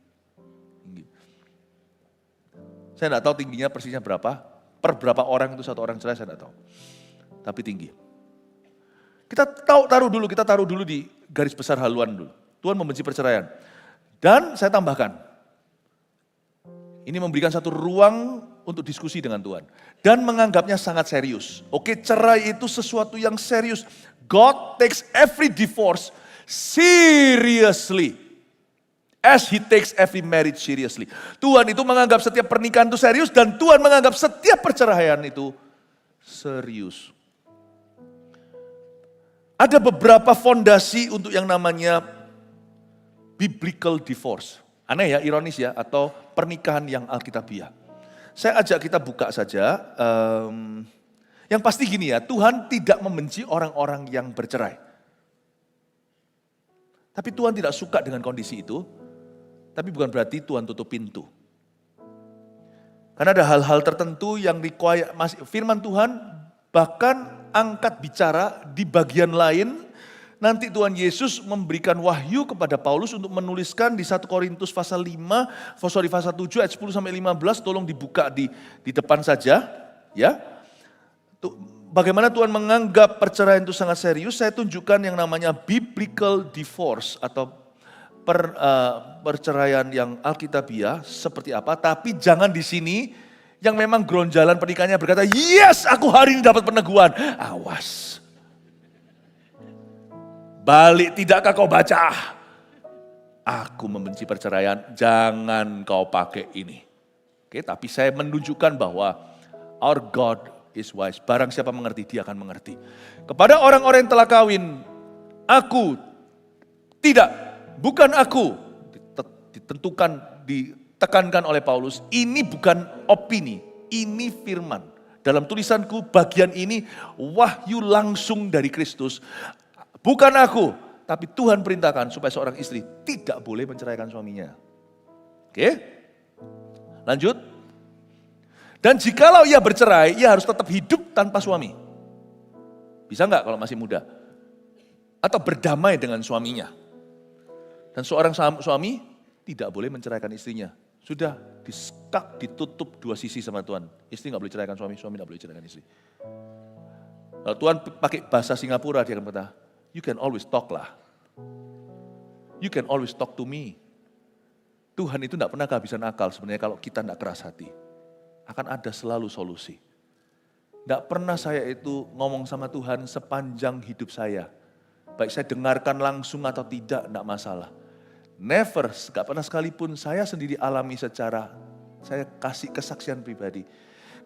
Saya tidak tahu tingginya persisnya berapa, per berapa orang itu satu orang cerai saya tidak tahu. Tapi tinggi. Kita taruh dulu di garis besar haluan dulu. Tuhan membenci perceraian. Dan saya tambahkan, ini memberikan satu ruang untuk diskusi dengan Tuhan. Dan menganggapnya sangat serius. Oke, cerai itu sesuatu yang serius. God takes every divorce seriously. As he takes every marriage seriously. Tuhan itu menganggap setiap pernikahan itu serius dan Tuhan menganggap setiap perceraian itu serius. Ada beberapa fondasi untuk yang namanya biblical divorce. Aneh ya, ironis ya, atau pernikahan yang alkitabiah. Saya ajak kita buka saja. Yang pasti gini ya, Tuhan tidak membenci orang-orang yang bercerai. Tapi Tuhan tidak suka dengan kondisi itu. Tapi bukan berarti Tuhan tutup pintu. Karena ada hal-hal tertentu yang firman Tuhan bahkan angkat bicara di bagian lain. Nanti Tuhan Yesus memberikan wahyu kepada Paulus untuk menuliskan di 1 Korintus pasal 7 ayat 10 sampai 15, tolong dibuka di depan saja, ya. Bagaimana Tuhan menganggap perceraian itu sangat serius, saya tunjukkan yang namanya biblical divorce atau perceraian yang alkitabiah seperti apa, tapi jangan di sini yang memang gronjalan pernikahannya berkata, yes aku hari ini dapat peneguhan. Awas. Balik tidakkah kau baca? Aku membenci perceraian, jangan kau pakai ini. Oke, tapi saya menunjukkan bahwa our God is wise. Barang siapa mengerti, dia akan mengerti. Kepada orang-orang yang telah kawin, aku tidak. Bukan aku, ditekankan oleh Paulus, ini bukan opini, ini firman. Dalam tulisanku bagian ini wahyu langsung dari Kristus. Bukan aku, tapi Tuhan perintahkan supaya seorang istri tidak boleh menceraikan suaminya. Oke, lanjut. Dan jikalau ia bercerai, ia harus tetap hidup tanpa suami. Bisa enggak kalau masih muda? Atau berdamai dengan suaminya. Dan seorang suami tidak boleh menceraikan istrinya. Sudah ditutup dua sisi sama Tuhan. Istri nggak boleh ceraikan suami, suami nggak boleh ceraikan istri. Kalau Tuhan pakai bahasa Singapura, dia akan berkata, you can always talk lah. You can always talk to me. Tuhan itu nggak pernah kehabisan akal sebenarnya kalau kita nggak keras hati. Akan ada selalu solusi. Nggak pernah saya itu ngomong sama Tuhan sepanjang hidup saya. Baik saya dengarkan langsung atau tidak, nggak masalah. Never, gak pernah sekalipun saya sendiri alami secara, saya kasih kesaksian pribadi.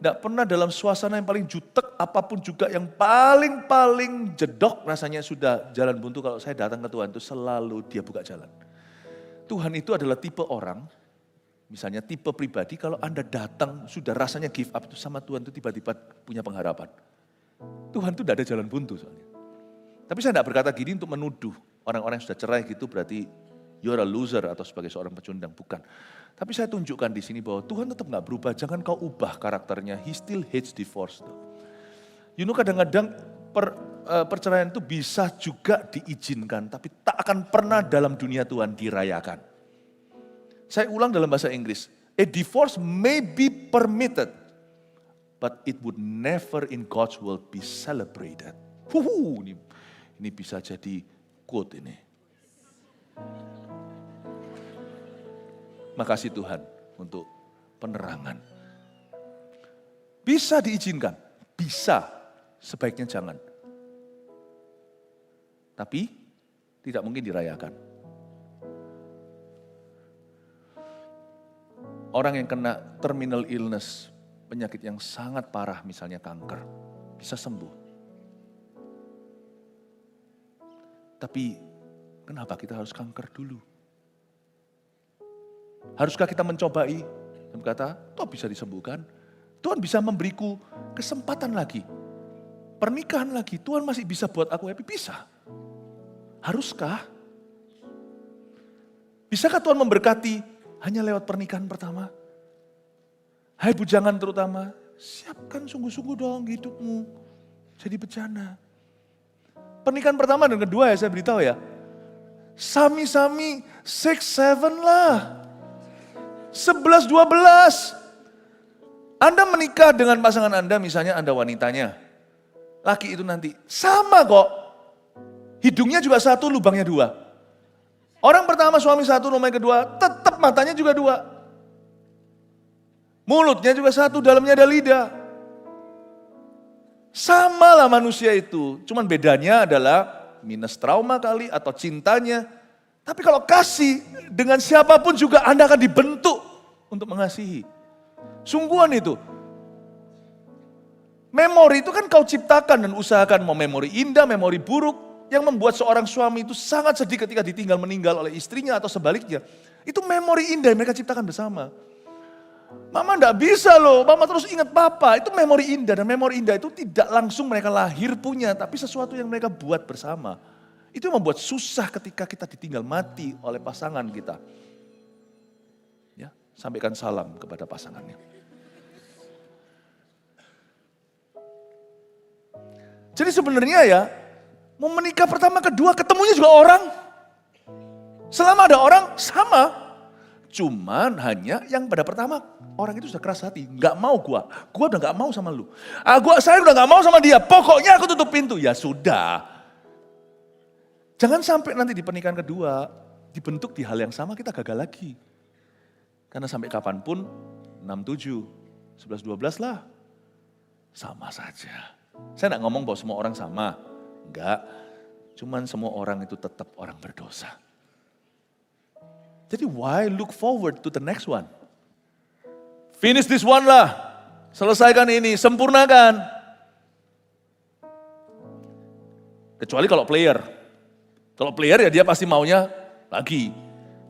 Gak pernah dalam suasana yang paling jutek, apapun juga yang paling jedok rasanya sudah jalan buntu. Kalau saya datang ke Tuhan itu selalu dia buka jalan. Tuhan itu adalah tipe orang, misalnya tipe pribadi, kalau Anda datang sudah rasanya give up itu sama Tuhan itu tiba-tiba punya pengharapan. Tuhan itu tidak ada jalan buntu soalnya. Tapi saya tidak berkata gini untuk menuduh orang-orang yang sudah cerai gitu berarti you're a loser atau sebagai seorang pecundang, bukan. Tapi saya tunjukkan di sini bahwa Tuhan tetap nggak berubah, jangan kau ubah karakternya. He still hates divorce. You know kadang-kadang perceraian itu bisa juga diizinkan, tapi tak akan pernah dalam dunia Tuhan dirayakan. Saya ulang dalam bahasa Inggris, a divorce may be permitted, but it would never in God's world be celebrated. Ini bisa jadi quote ini. Makasih Tuhan untuk penerangan. Bisa diizinkan, bisa, sebaiknya jangan. Tapi tidak mungkin dirayakan. Orang yang kena terminal illness, penyakit yang sangat parah misalnya kanker, bisa sembuh. Tapi kenapa kita harus kanker dulu? Haruskah kita mencobai dan berkata, toh bisa disembuhkan? Tuhan bisa memberiku kesempatan lagi. Pernikahan lagi, Tuhan masih bisa buat aku happy? Bisa. Haruskah? Bisakah Tuhan memberkati hanya lewat pernikahan pertama? Hai bujangan terutama, siapkan sungguh-sungguh dong hidupmu. Jadi bejana. Pernikahan pertama dan kedua ya saya beritahu ya. Sami-sami 6-7 lah. 11-12. Anda menikah dengan pasangan Anda, misalnya Anda wanitanya. Laki itu nanti, sama kok. Hidungnya juga satu, lubangnya dua. Orang pertama suami satu, rumah yang kedua, tetap matanya juga dua. Mulutnya juga satu, dalamnya ada lidah. Sama lah manusia itu, cuman bedanya adalah minus trauma kali atau cintanya. Tapi kalau kasih dengan siapapun juga Anda akan dibentuk untuk mengasihi. Sungguhan itu. Memori itu kan kau ciptakan dan usahakan, mau memori indah, memori buruk. Yang membuat seorang suami itu sangat sedih ketika ditinggal meninggal oleh istrinya atau sebaliknya. Itu memori indah yang mereka ciptakan bersama. Mama enggak bisa loh, mama terus ingat papa. Itu memori indah, dan memori indah itu tidak langsung mereka lahir punya, tapi sesuatu yang mereka buat bersama. Itu yang membuat susah ketika kita ditinggal mati oleh pasangan kita. Ya, sampaikan salam kepada pasangannya. Jadi sebenarnya ya, mau menikah pertama kedua ketemunya juga orang. Selama ada orang sama. Cuman hanya yang pada pertama orang itu sudah keras hati. Gak mau gua udah gak mau sama lu. Saya udah gak mau sama dia, pokoknya aku tutup pintu. Ya sudah. Jangan sampai nanti di pernikahan kedua dibentuk di hal yang sama kita gagal lagi. Karena sampai kapanpun 6, 7, 11, 12 lah. Sama saja. Saya gak ngomong bahwa semua orang sama. Enggak. Cuman semua orang itu tetap orang berdosa. Jadi why look forward to the next one? Finish this one lah. Selesaikan ini, sempurnakan. Kecuali kalau player. Kalau player ya dia pasti maunya lagi.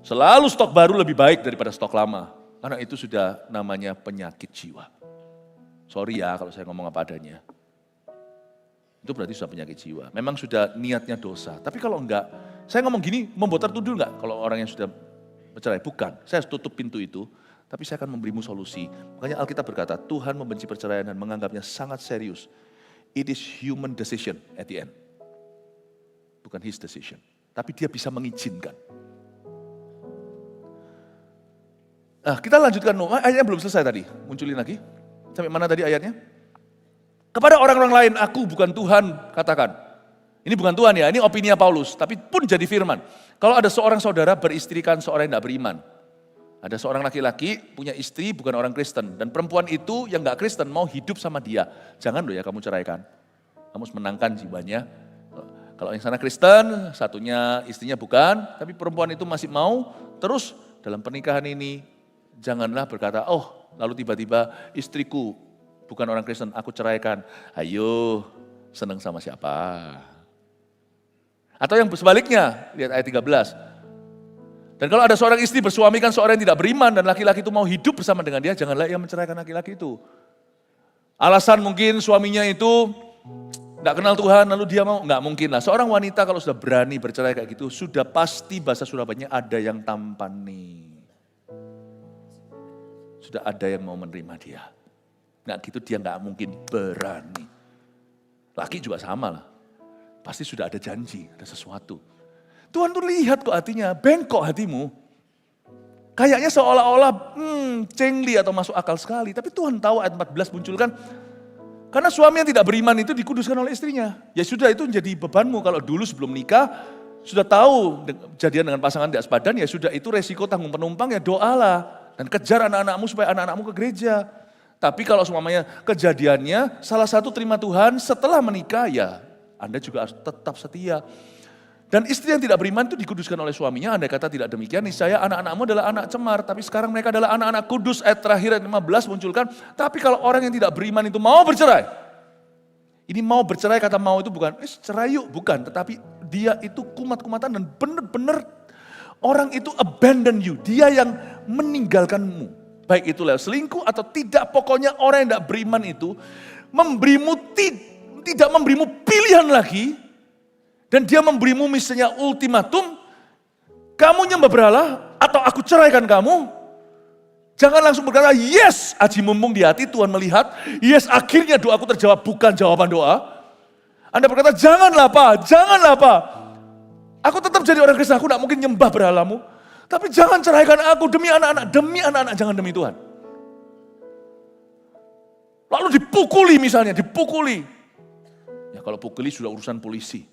Selalu stok baru lebih baik daripada stok lama. Karena itu sudah namanya penyakit jiwa. Sorry ya kalau saya ngomong apa adanya. Itu berarti sudah penyakit jiwa. Memang sudah niatnya dosa. Tapi kalau enggak, saya ngomong gini, membuat tertuduh enggak kalau orang yang sudah bercerai? Bukan, saya harus tutup pintu itu, tapi saya akan memberimu solusi. Makanya Alkitab berkata, Tuhan membenci perceraian dan menganggapnya sangat serius. It is human decision at the end. Bukan his decision. Tapi dia bisa mengizinkan. Nah, kita lanjutkan, ayatnya belum selesai tadi, munculin lagi. Sampai mana tadi ayatnya? Kepada orang-orang lain, aku bukan Tuhan, katakan. Ini bukan Tuhan ya, ini opini Paulus, tapi pun jadi firman. Kalau ada seorang saudara beristrikan seorang yang tidak beriman. Ada seorang laki-laki punya istri bukan orang Kristen. Dan perempuan itu yang gak Kristen mau hidup sama dia. Jangan loh ya kamu ceraikan. Kamu harus menangkan jiwanya. Kalau yang sana Kristen, satunya istrinya bukan. Tapi perempuan itu masih mau. Terus dalam pernikahan ini, janganlah berkata, oh lalu tiba-tiba istriku bukan orang Kristen, aku ceraikan. Ayo, senang sama siapa? Atau yang sebaliknya, lihat ayat 13. Dan kalau ada seorang istri bersuamikan seorang yang tidak beriman dan laki-laki itu mau hidup bersama dengan dia, janganlah ia menceraikan laki-laki itu. Alasan mungkin suaminya itu tidak kenal Tuhan, lalu dia mau, nggak mungkin lah. Seorang wanita kalau sudah berani bercerai kayak gitu, sudah pasti bahasa Surabayanya ada yang tampan nih. Sudah ada yang mau menerima dia. Nggak gitu dia nggak mungkin berani. Laki juga sama lah. Pasti sudah ada janji, ada sesuatu. Tuhan tuh lihat kok hatinya, bengkok hatimu. Kayaknya seolah-olah cengli atau masuk akal sekali. Tapi Tuhan tahu ayat 14 munculkan. Karena suami yang tidak beriman itu dikuduskan oleh istrinya. Ya sudah itu menjadi bebanmu. Kalau dulu sebelum nikah, sudah tahu kejadian dengan pasangan tidak sepadan, ya sudah itu resiko tanggung penumpang, ya doalah. Dan kejar anak-anakmu supaya anak-anakmu ke gereja. Tapi kalau semuanya kejadiannya salah satu terima Tuhan setelah menikah, ya Anda juga harus tetap setia. Dan istri yang tidak beriman itu dikuduskan oleh suaminya. Andai kata tidak demikian, niscaya anak-anakmu adalah anak cemar. Tapi sekarang mereka adalah anak-anak kudus. Ayat terakhir ayat 15 munculkan. Tapi kalau orang yang tidak beriman itu mau bercerai. Ini mau bercerai, kata mau itu bukan, cerai yuk, bukan. Tetapi dia itu kumat-kumatan dan benar-benar orang itu abandon you. Dia yang meninggalkanmu. Baik itu lewat selingkuh atau tidak, pokoknya orang yang tidak beriman itu tidak memberimu pilihan lagi, dan dia memberimu misalnya ultimatum, kamu nyembah berhala atau aku ceraikan kamu. Jangan langsung berkata, yes, aji mumpung di hati Tuhan melihat, yes akhirnya doaku terjawab, bukan jawaban doa. Anda berkata, janganlah Pak, aku tetap jadi orang Kristen, aku tidak mungkin nyembah berhalamu. Tapi jangan ceraikan aku demi anak-anak, jangan demi Tuhan. Lalu dipukuli misalnya, Ya kalau pukuli sudah urusan polisi.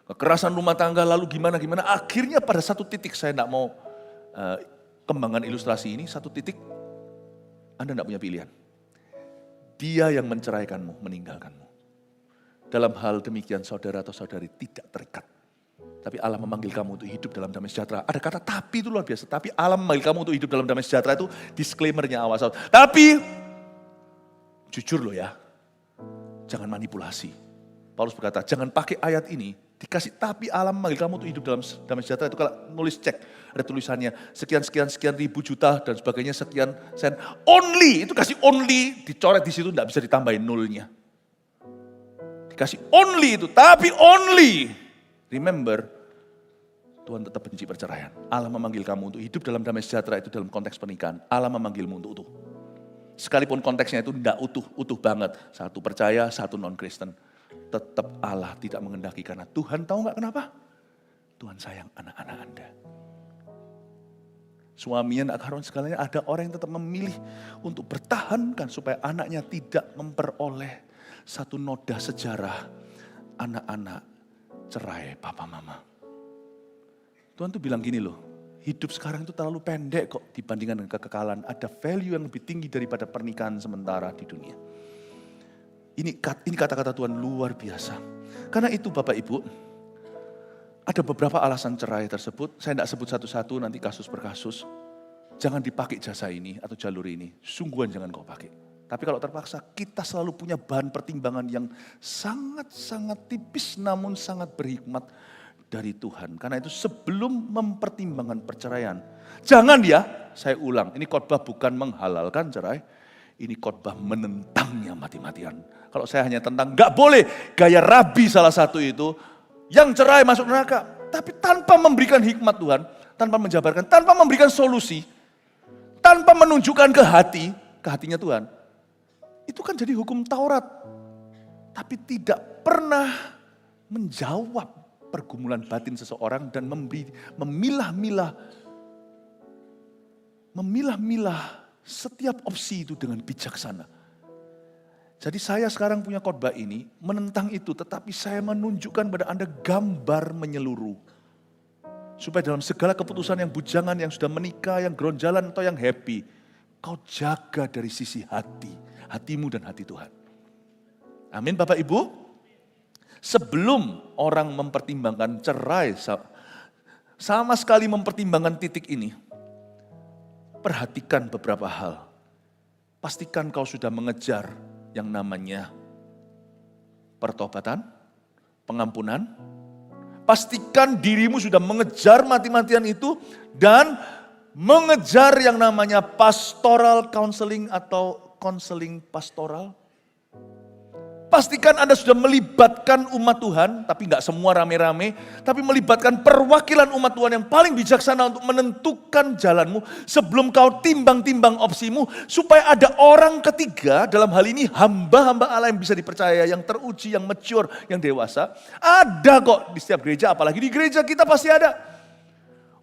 Kekerasan rumah tangga lalu gimana. Akhirnya pada satu titik, saya tidak mau kembangan ilustrasi ini, satu titik Anda tidak punya pilihan. Dia yang menceraikanmu, meninggalkanmu. Dalam hal demikian saudara atau saudari tidak terikat. Tapi Allah memanggil kamu untuk hidup dalam damai sejahtera. Ada kata tapi itu luar biasa. Tapi Allah memanggil kamu untuk hidup dalam damai sejahtera itu disclaimer-nya awal. Tapi, jujur loh ya, jangan manipulasi. Paulus berkata, jangan pakai ayat ini, dikasih tapi Allah memanggil kamu untuk hidup dalam damai sejahtera. Itu kalau nulis cek, ada tulisannya sekian ribu juta dan sebagainya, sekian sen. Only, itu kasih only, dicoret di situ tidak bisa ditambahin nolnya. Dikasih only itu, tapi only. Remember, Tuhan tetap benci perceraian. Allah memanggil kamu untuk hidup dalam damai sejahtera itu dalam konteks pernikahan. Allah memanggilmu untuk utuh. Sekalipun konteksnya itu tidak utuh banget. Satu percaya, satu non-Kristen. Tetap Allah tidak mengendaki karena Tuhan tahu nggak kenapa? Tuhan sayang anak-anak Anda. Suaminya nak karuan segalanya, ada orang yang tetap memilih untuk bertahankan supaya anaknya tidak memperoleh satu noda sejarah anak-anak cerai papa mama. Tuhan tuh bilang gini loh, hidup sekarang itu terlalu pendek kok dibandingkan dengan kekekalan. Ada value yang lebih tinggi daripada pernikahan sementara di dunia. Ini kata-kata Tuhan luar biasa. Karena itu Bapak Ibu, ada beberapa alasan cerai tersebut. Saya tidak sebut satu-satu, nanti kasus per kasus. Jangan dipakai jasa ini atau jalur ini. Sungguhan jangan kau pakai. Tapi kalau terpaksa, kita selalu punya bahan pertimbangan yang sangat-sangat tipis namun sangat berhikmat dari Tuhan. Karena itu sebelum mempertimbangkan perceraian, jangan ya, saya ulang, ini khotbah bukan menghalalkan cerai, ini khotbah menentangnya mati-matian. Kalau saya hanya tentang, gak boleh gaya Rabi salah satu itu, yang cerai masuk neraka. Tapi tanpa memberikan hikmat Tuhan, tanpa menjabarkan, tanpa memberikan solusi, tanpa menunjukkan ke hatinya Tuhan. Itu kan jadi hukum Taurat. Tapi tidak pernah menjawab pergumulan batin seseorang dan memilah-milah setiap opsi itu dengan bijaksana. Jadi saya sekarang punya khotbah ini menentang itu, tetapi saya menunjukkan pada Anda gambar menyeluruh. Supaya dalam segala keputusan yang bujangan, yang sudah menikah, yang geronjalan atau yang happy, kau jaga dari sisi hatimu dan hati Tuhan. Amin Bapak Ibu. Sebelum orang mempertimbangkan cerai, sama sekali mempertimbangkan titik ini, perhatikan beberapa hal. Pastikan kau sudah mengejar yang namanya pertobatan, pengampunan. Pastikan dirimu sudah mengejar mati-matian itu dan mengejar yang namanya pastoral counseling atau counseling pastoral. Pastikan Anda sudah melibatkan umat Tuhan, tapi nggak semua rame-rame, tapi melibatkan perwakilan umat Tuhan yang paling bijaksana untuk menentukan jalanmu sebelum kau timbang-timbang opsimu, supaya ada orang ketiga, dalam hal ini hamba-hamba Allah yang bisa dipercaya, yang teruji, yang mature, yang dewasa. Ada kok di setiap gereja, apalagi di gereja kita pasti ada.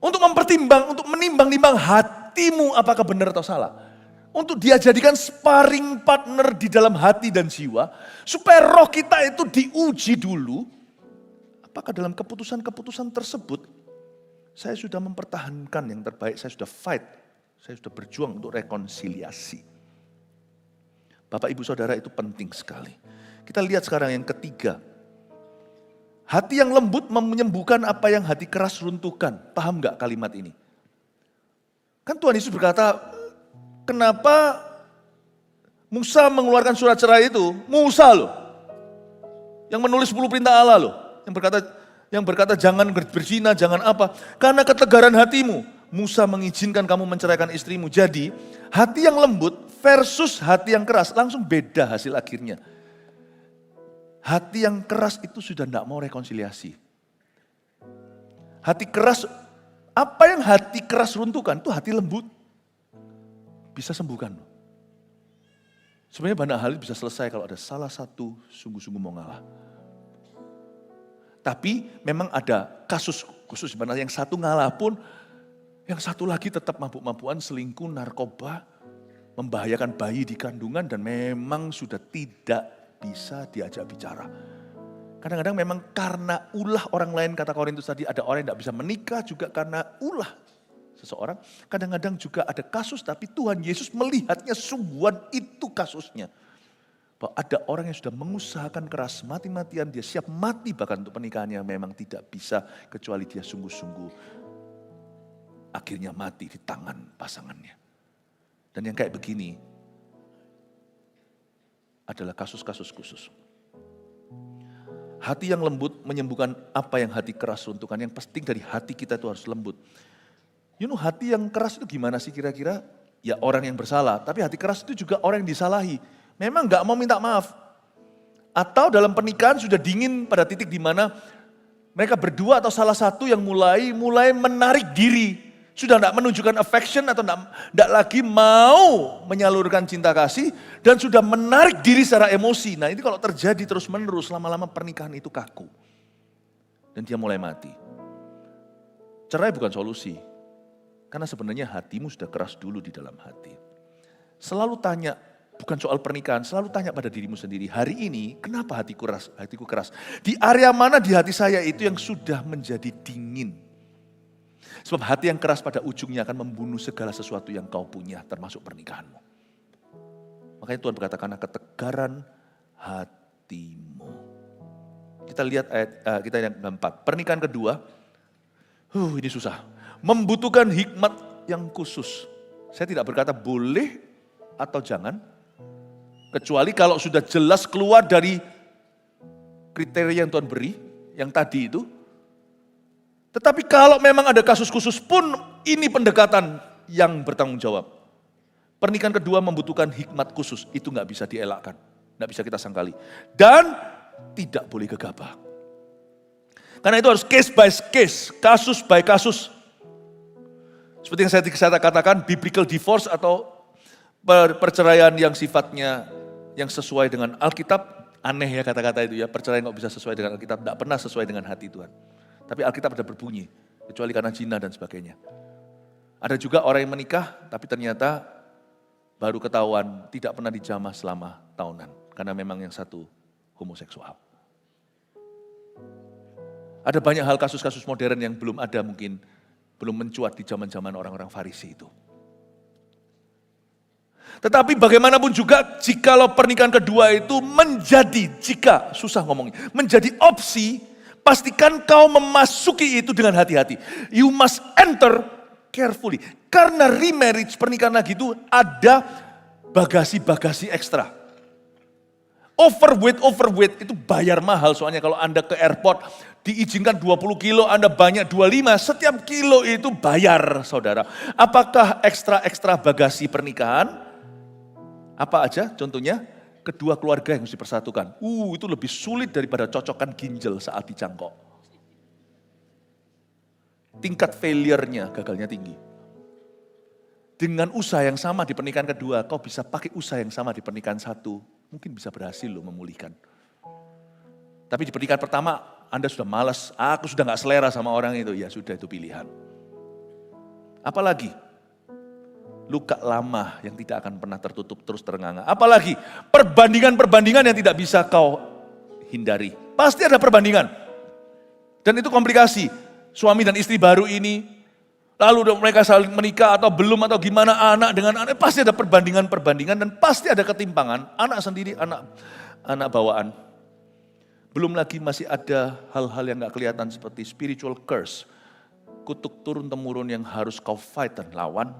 Untuk untuk menimbang-nimbang hatimu apakah benar atau salah. Untuk dia jadikan sparring partner di dalam hati dan jiwa. Supaya roh kita itu diuji dulu. Apakah dalam keputusan-keputusan tersebut saya sudah mempertahankan yang terbaik, saya sudah fight, saya sudah berjuang untuk rekonsiliasi. Bapak Ibu Saudara itu penting sekali. Kita lihat sekarang yang ketiga. Hati yang lembut menyembuhkan apa yang hati keras runtuhkan. Paham gak kalimat ini? Kan Tuhan Yesus berkata, kenapa Musa mengeluarkan surat cerai itu? Musa loh. Yang menulis 10 perintah Allah loh. Yang berkata jangan berzina, jangan apa. Karena ketegaran hatimu. Musa mengizinkan kamu menceraikan istrimu. Jadi hati yang lembut versus hati yang keras. Langsung beda hasil akhirnya. Hati yang keras itu sudah tidak mau rekonsiliasi. Hati keras, apa yang hati keras runtuhkan itu hati lembut. Bisa sembuhkan. Sebenarnya banyak hal bisa selesai kalau ada salah satu sungguh-sungguh mau ngalah. Tapi memang ada kasus khusus di mana yang satu ngalah pun, yang satu lagi tetap mabuk-mabukan, selingkuh, narkoba, membahayakan bayi di kandungan dan memang sudah tidak bisa diajak bicara. Kadang-kadang memang karena ulah orang lain, kata Korintus tadi, ada orang yang tidak bisa menikah juga karena ulah seseorang. Kadang-kadang juga ada kasus tapi Tuhan Yesus melihatnya sungguhan itu kasusnya. Bahwa ada orang yang sudah mengusahakan keras mati-matian, dia siap mati bahkan untuk pernikahannya memang tidak bisa kecuali dia sungguh-sungguh akhirnya mati di tangan pasangannya. Dan yang kayak begini adalah kasus-kasus khusus. Hati yang lembut menyembuhkan apa yang hati keras runtuhkan. Yang penting dari hati kita itu harus lembut. Hati yang keras itu gimana sih kira-kira? Ya orang yang bersalah, tapi hati keras itu juga orang yang disalahi. Memang gak mau minta maaf. Atau dalam pernikahan sudah dingin pada titik di mana mereka berdua atau salah satu yang mulai menarik diri. Sudah tidak menunjukkan affection atau tidak lagi mau menyalurkan cinta kasih. Dan sudah menarik diri secara emosi. Nah ini kalau terjadi terus menerus lama-lama pernikahan itu kaku. Dan dia mulai mati. Cerai bukan solusi. Karena sebenarnya hatimu sudah keras dulu di dalam hati. Selalu tanya, bukan soal pernikahan, selalu tanya pada dirimu sendiri. Hari ini kenapa hatiku keras? Di area mana di hati saya itu yang sudah menjadi dingin? Sebab hati yang keras pada ujungnya akan membunuh segala sesuatu yang kau punya, termasuk pernikahanmu. Makanya Tuhan berkata, karena ketegaran hatimu. Kita lihat kita yang keempat. Pernikahan kedua, ini susah. Membutuhkan hikmat yang khusus. Saya tidak berkata boleh atau jangan. Kecuali kalau sudah jelas keluar dari kriteria yang Tuhan beri, yang tadi itu. Tetapi kalau memang ada kasus khusus pun ini pendekatan yang bertanggung jawab. Pernikahan kedua membutuhkan hikmat khusus, itu gak bisa dielakkan. Gak bisa kita sangkali. Dan tidak boleh gegabah. Karena itu harus case by case, kasus by kasus. Seperti yang saya katakan, biblical divorce atau perceraian yang sifatnya yang sesuai dengan Alkitab. Aneh ya kata-kata itu ya, perceraian kok bisa sesuai dengan Alkitab, tidak pernah sesuai dengan hati Tuhan. Tapi Alkitab ada berbunyi, kecuali karena zina dan sebagainya. Ada juga orang yang menikah, tapi ternyata baru ketahuan tidak pernah dijamah selama tahunan. Karena memang yang satu homoseksual. Ada banyak hal kasus-kasus modern yang belum ada mungkin, belum mencuat di zaman-zaman orang-orang Farisi itu. Tetapi bagaimanapun juga, jikalau pernikahan kedua itu menjadi opsi, pastikan kau memasuki itu dengan hati-hati. You must enter carefully. Karena remarriage, pernikahan lagi itu ada bagasi-bagasi ekstra. Overweight itu bayar mahal. Soalnya kalau Anda ke airport diizinkan 20 kilo, Anda banyak 25, setiap kilo itu bayar saudara. Apakah ekstra bagasi pernikahan? Apa aja contohnya? Kedua keluarga yang harus dipersatukan. Itu lebih sulit daripada cocokan ginjal saat dicangkok. Tingkat failure-nya, gagalnya tinggi. Dengan usaha yang sama di pernikahan kedua, kau bisa pakai usaha yang sama di pernikahan satu. Mungkin bisa berhasil loh memulihkan. Tapi di pernikahan pertama, Anda sudah malas, aku sudah gak selera sama orang itu. Ya sudah, itu pilihan. Apalagi? Luka lama yang tidak akan pernah tertutup terus terenganga. Apalagi perbandingan-perbandingan yang tidak bisa kau hindari. Pasti ada perbandingan. Dan itu komplikasi. Suami dan istri baru ini, lalu mereka saling menikah atau belum atau gimana anak dengan anak. Pasti ada perbandingan dan pasti ada ketimpangan. Anak sendiri, anak bawaan. Belum lagi masih ada hal-hal yang gak kelihatan seperti spiritual curse. Kutuk turun-temurun yang harus kau fight dan lawan.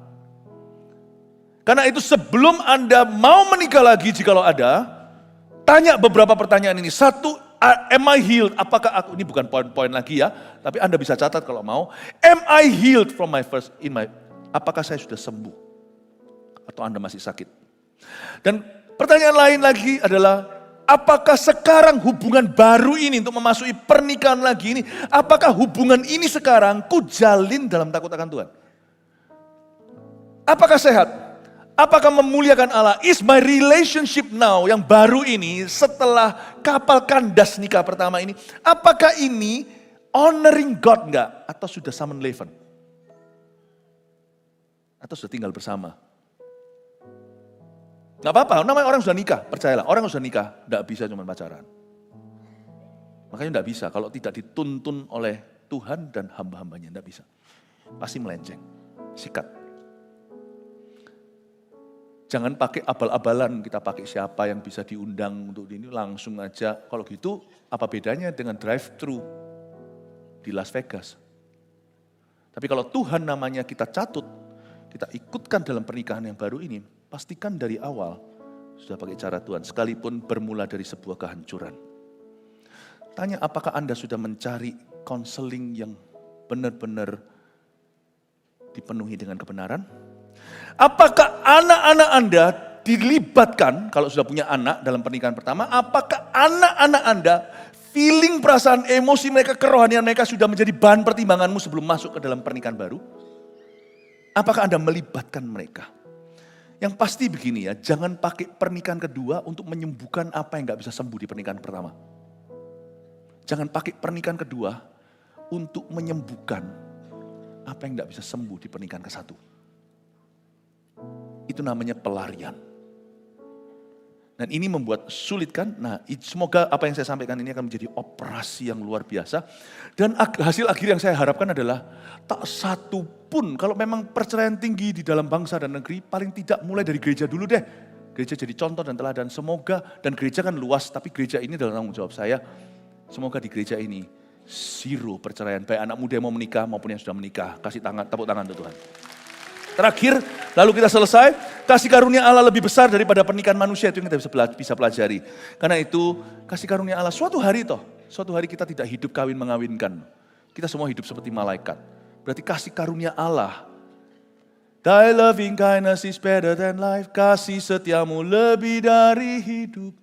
Karena itu sebelum Anda mau menikah lagi jikalau ada, tanya beberapa pertanyaan ini. Satu, am I healed? Apakah aku, ini bukan poin-poin lagi ya, tapi Anda bisa catat kalau mau. Am I healed from apakah saya sudah sembuh? Atau Anda masih sakit? Dan pertanyaan lain lagi adalah, apakah sekarang hubungan baru ini untuk memasuki pernikahan lagi ini, apakah hubungan ini sekarang ku jalin dalam takut akan Tuhan? Apakah sehat? Apakah memuliakan Allah? Is my relationship now yang baru ini setelah kapal kandas nikah pertama ini, apakah ini honoring God enggak? Atau sudah summon leven? Atau sudah tinggal bersama? Enggak apa-apa, namanya orang sudah nikah, percayalah. Orang sudah nikah, enggak bisa cuma pacaran. Makanya enggak bisa, kalau tidak dituntun oleh Tuhan dan hamba-hambanya, enggak bisa. Pasti melenceng. Sikat. Jangan pakai abal-abalan, kita pakai siapa yang bisa diundang untuk ini, langsung aja. Kalau gitu, apa bedanya dengan drive-thru di Las Vegas? Tapi kalau Tuhan namanya kita catut, kita ikutkan dalam pernikahan yang baru ini, pastikan dari awal sudah pakai cara Tuhan, sekalipun bermula dari sebuah kehancuran. Tanya, apakah Anda sudah mencari konseling yang benar-benar dipenuhi dengan kebenaran? Apakah anak-anak Anda dilibatkan, kalau sudah punya anak dalam pernikahan pertama, apakah anak-anak Anda, feeling, perasaan, emosi mereka, kerohanian mereka sudah menjadi bahan pertimbanganmu sebelum masuk ke dalam pernikahan baru? Apakah Anda melibatkan mereka? Yang pasti begini ya, jangan pakai pernikahan kedua untuk menyembuhkan apa yang gak bisa sembuh di pernikahan pertama. Jangan pakai pernikahan kedua untuk menyembuhkan apa yang gak bisa sembuh di pernikahan ke satu. Itu namanya pelarian. Dan ini membuat sulit kan? Nah, semoga apa yang saya sampaikan ini akan menjadi operasi yang luar biasa. Dan hasil akhir yang saya harapkan adalah tak satu pun, kalau memang perceraian tinggi di dalam bangsa dan negeri, paling tidak mulai dari gereja dulu deh. Gereja jadi contoh dan teladan. Semoga, dan gereja kan luas, tapi gereja ini adalah tanggung jawab saya. Semoga di gereja ini, zero perceraian. Baik anak muda yang mau menikah maupun yang sudah menikah. Kasih tepuk tangan untuk Tuhan. Terakhir, lalu kita selesai, kasih karunia Allah lebih besar daripada pernikahan manusia, itu yang kita bisa pelajari. Karena itu, kasih karunia Allah, suatu hari kita tidak hidup kawin mengawinkan. Kita semua hidup seperti malaikat. Berarti kasih karunia Allah. Thy loving kindness is better than life, kasih setiamu lebih dari hidup.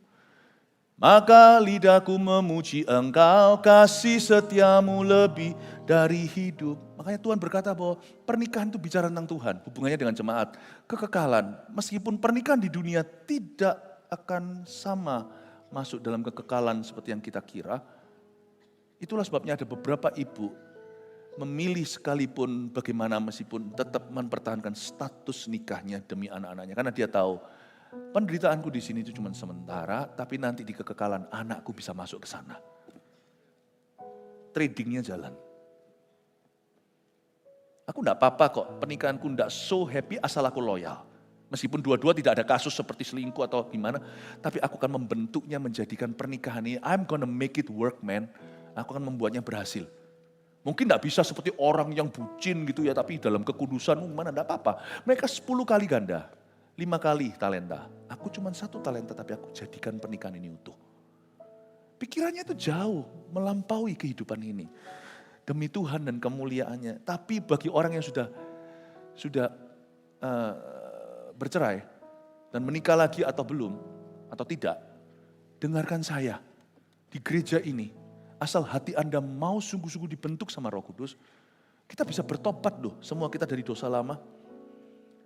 Maka lidahku memuji Engkau, kasih setiamu lebih dari hidup. Makanya Tuhan berkata bahwa pernikahan itu bicara tentang Tuhan, hubungannya dengan jemaat, kekekalan. Meskipun pernikahan di dunia tidak akan sama masuk dalam kekekalan seperti yang kita kira, itulah sebabnya ada beberapa ibu memilih sekalipun bagaimana meskipun tetap mempertahankan status nikahnya demi anak-anaknya. Karena dia tahu, penderitaanku di sini itu cuma sementara, tapi nanti di kekekalan anakku bisa masuk ke sana. Tradingnya jalan. Aku enggak apa-apa kok, pernikahanku enggak so happy asal aku loyal. Meskipun dua-dua tidak ada kasus seperti selingkuh atau gimana, tapi aku akan membentuknya menjadikan pernikahan ini, I'm gonna make it work man. Aku akan membuatnya berhasil. Mungkin enggak bisa seperti orang yang bucin gitu ya, tapi dalam kekudusan mana enggak apa-apa. Mereka 10 kali ganda. 5 kali talenta. Aku cuma 1 talenta tapi aku jadikan pernikahan ini utuh. Pikirannya itu jauh melampaui kehidupan ini. Demi Tuhan dan kemuliaannya. Tapi bagi orang yang sudah bercerai dan menikah lagi atau belum atau tidak, dengarkan saya di gereja ini. Asal hati Anda mau sungguh-sungguh dibentuk sama Roh Kudus, kita bisa bertobat loh. Semua kita dari dosa lama.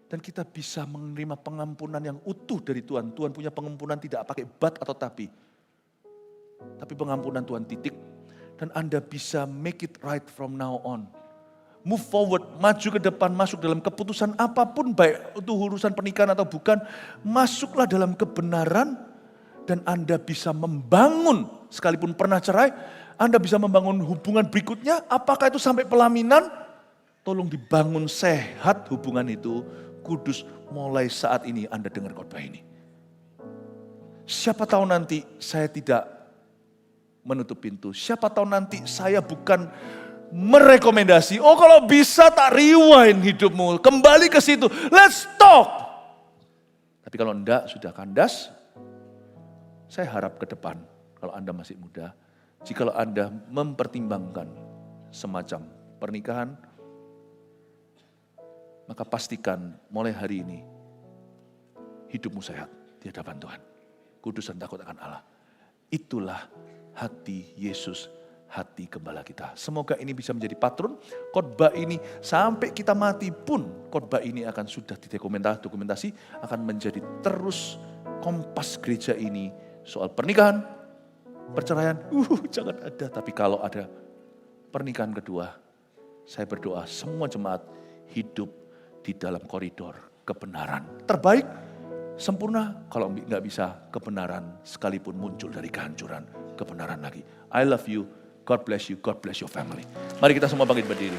Dan kita bisa menerima pengampunan yang utuh dari Tuhan. Tuhan punya pengampunan tidak pakai but atau tapi pengampunan Tuhan titik. Dan Anda bisa make it right from now on. Move forward, maju ke depan, masuk dalam keputusan apapun, baik itu urusan pernikahan atau bukan. Masuklah dalam kebenaran dan Anda bisa membangun, sekalipun pernah cerai, Anda bisa membangun hubungan berikutnya. Apakah itu sampai pelaminan? Tolong dibangun sehat hubungan itu. Kudus, mulai saat ini Anda dengar khotbah ini. Siapa tahu nanti saya tidak menutup pintu. Siapa tahu nanti saya bukan merekomendasi, oh kalau bisa tak rewind hidupmu, kembali ke situ, let's talk. Tapi kalau enggak, sudah kandas, saya harap ke depan, kalau Anda masih muda, jikalau Anda mempertimbangkan semacam pernikahan, maka pastikan mulai hari ini hidupmu sehat di hadapan Tuhan. Kudus dan takut akan Allah. Itulah hati Yesus, hati gembala kita. Semoga ini bisa menjadi patron. Khotbah ini sampai kita mati pun khotbah ini akan sudah dokumentasi, akan menjadi terus kompas gereja ini soal pernikahan, perceraian. Jangan ada. Tapi kalau ada pernikahan kedua, saya berdoa semua jemaat hidup di dalam koridor kebenaran. Terbaik, sempurna, kalau nggak bisa kebenaran sekalipun muncul dari kehancuran, kebenaran lagi. I love you, God bless you, God bless your family. Mari kita semua bangkit berdiri.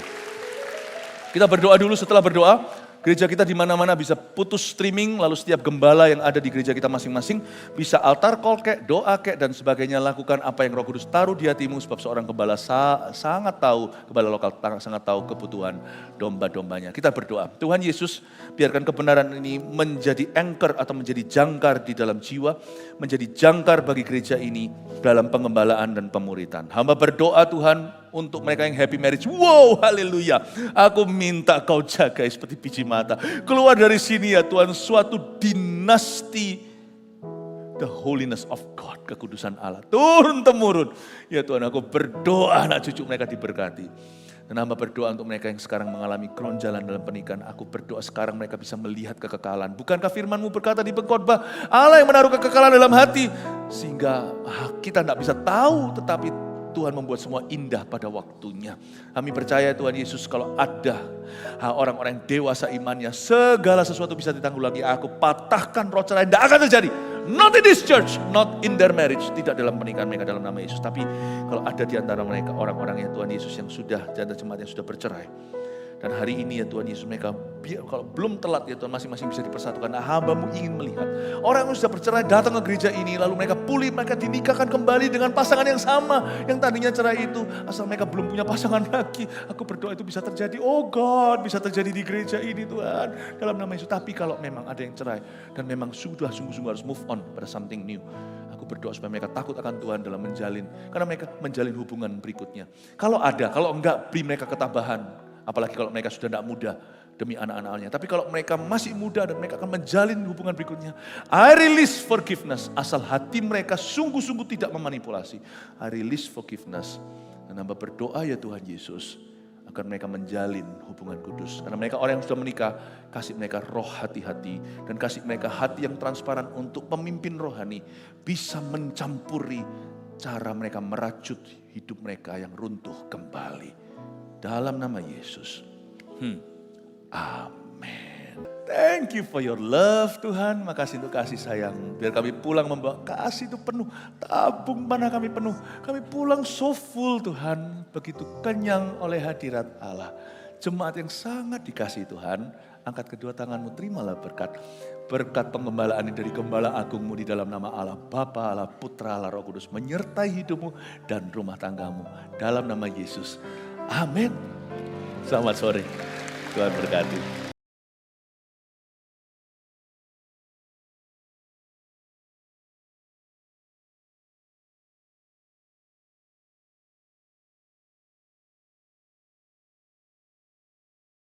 Kita berdoa dulu, setelah berdoa, gereja kita di mana-mana bisa putus streaming, lalu setiap gembala yang ada di gereja kita masing-masing bisa altar call kek, doa kek, dan sebagainya. Lakukan apa yang Roh Kudus taruh di hatimu, sebab seorang gembala sangat tahu, gembala lokal sangat tahu kebutuhan domba-dombanya. Kita berdoa, Tuhan Yesus, biarkan kebenaran ini menjadi anchor atau menjadi jangkar di dalam jiwa, menjadi jangkar bagi gereja ini dalam pengembalaan dan pemuritan. Hamba berdoa Tuhan, untuk mereka yang happy marriage, wow, haleluya. Aku minta kau jaga seperti biji mata. Keluar dari sini ya Tuhan, suatu dinasti, the holiness of God, kekudusan Allah. Turun-temurun. Ya Tuhan, aku berdoa anak cucu mereka diberkati. Dan hamba berdoa untuk mereka yang sekarang mengalami keronjalan dalam pernikahan. Aku berdoa sekarang mereka bisa melihat kekekalan. Bukankah firman-Mu berkata di pengkhotbah, Allah yang menaruh kekekalan dalam hati. Sehingga kita tidak bisa tahu, tetapi Tuhan membuat semua indah pada waktunya. Kami percaya Tuhan Yesus, kalau ada orang-orang yang dewasa imannya, segala sesuatu bisa ditanggulangi. Aku patahkan roh cerai, tidak akan terjadi. Not in this church, not in their marriage. Tidak dalam pernikahan mereka dalam nama Yesus. Tapi kalau ada di antara mereka orang-orang yang Tuhan Yesus yang sudah, janda jemaat yang sudah bercerai. Dan hari ini ya Tuhan Yesus, mereka kalau belum telat ya Tuhan, masing-masing bisa dipersatukan. Nah, hamba-Mu ingin melihat orang yang sudah bercerai datang ke gereja ini, lalu mereka pulih, mereka dinikahkan kembali dengan pasangan yang sama yang tadinya cerai itu. Asal mereka belum punya pasangan lagi, aku berdoa itu bisa terjadi. Oh God, bisa terjadi di gereja ini Tuhan, dalam nama Yesus. Tapi kalau memang ada yang cerai dan memang sudah sungguh-sungguh harus move on pada something new, aku berdoa supaya mereka takut akan Tuhan dalam menjalin, karena mereka menjalin hubungan berikutnya. Kalau ada, kalau enggak, beri mereka ketabahan. Apalagi kalau mereka sudah tidak muda demi anak-anak-anaknya. Tapi kalau mereka masih muda dan mereka akan menjalin hubungan berikutnya, I release forgiveness. Asal hati mereka sungguh-sungguh tidak memanipulasi. I release forgiveness. Dan hamba berdoa ya Tuhan Yesus, agar mereka menjalin hubungan kudus. Karena mereka orang yang sudah menikah, kasih mereka roh hati-hati. Dan kasih mereka hati yang transparan untuk pemimpin rohani. Bisa mencampuri cara mereka merajut hidup mereka yang runtuh kembali. Dalam nama Yesus. Amin. Thank you for your love Tuhan. Makasih untuk kasih sayang. Biar kami pulang membawa kasih itu penuh. Tabung mana kami penuh. Kami pulang so full Tuhan. Begitu kenyang oleh hadirat Allah. Jemaat yang sangat dikasihi Tuhan. Angkat kedua tanganmu, terimalah berkat. Berkat pengembalaan ini dari Gembala Agungmu di dalam nama Allah. Bapa, Allah, Putra, Allah, Roh Kudus. Menyertai hidupmu dan rumah tanggamu. Dalam nama Yesus. Amin. Selamat sore. Tuhan berkati.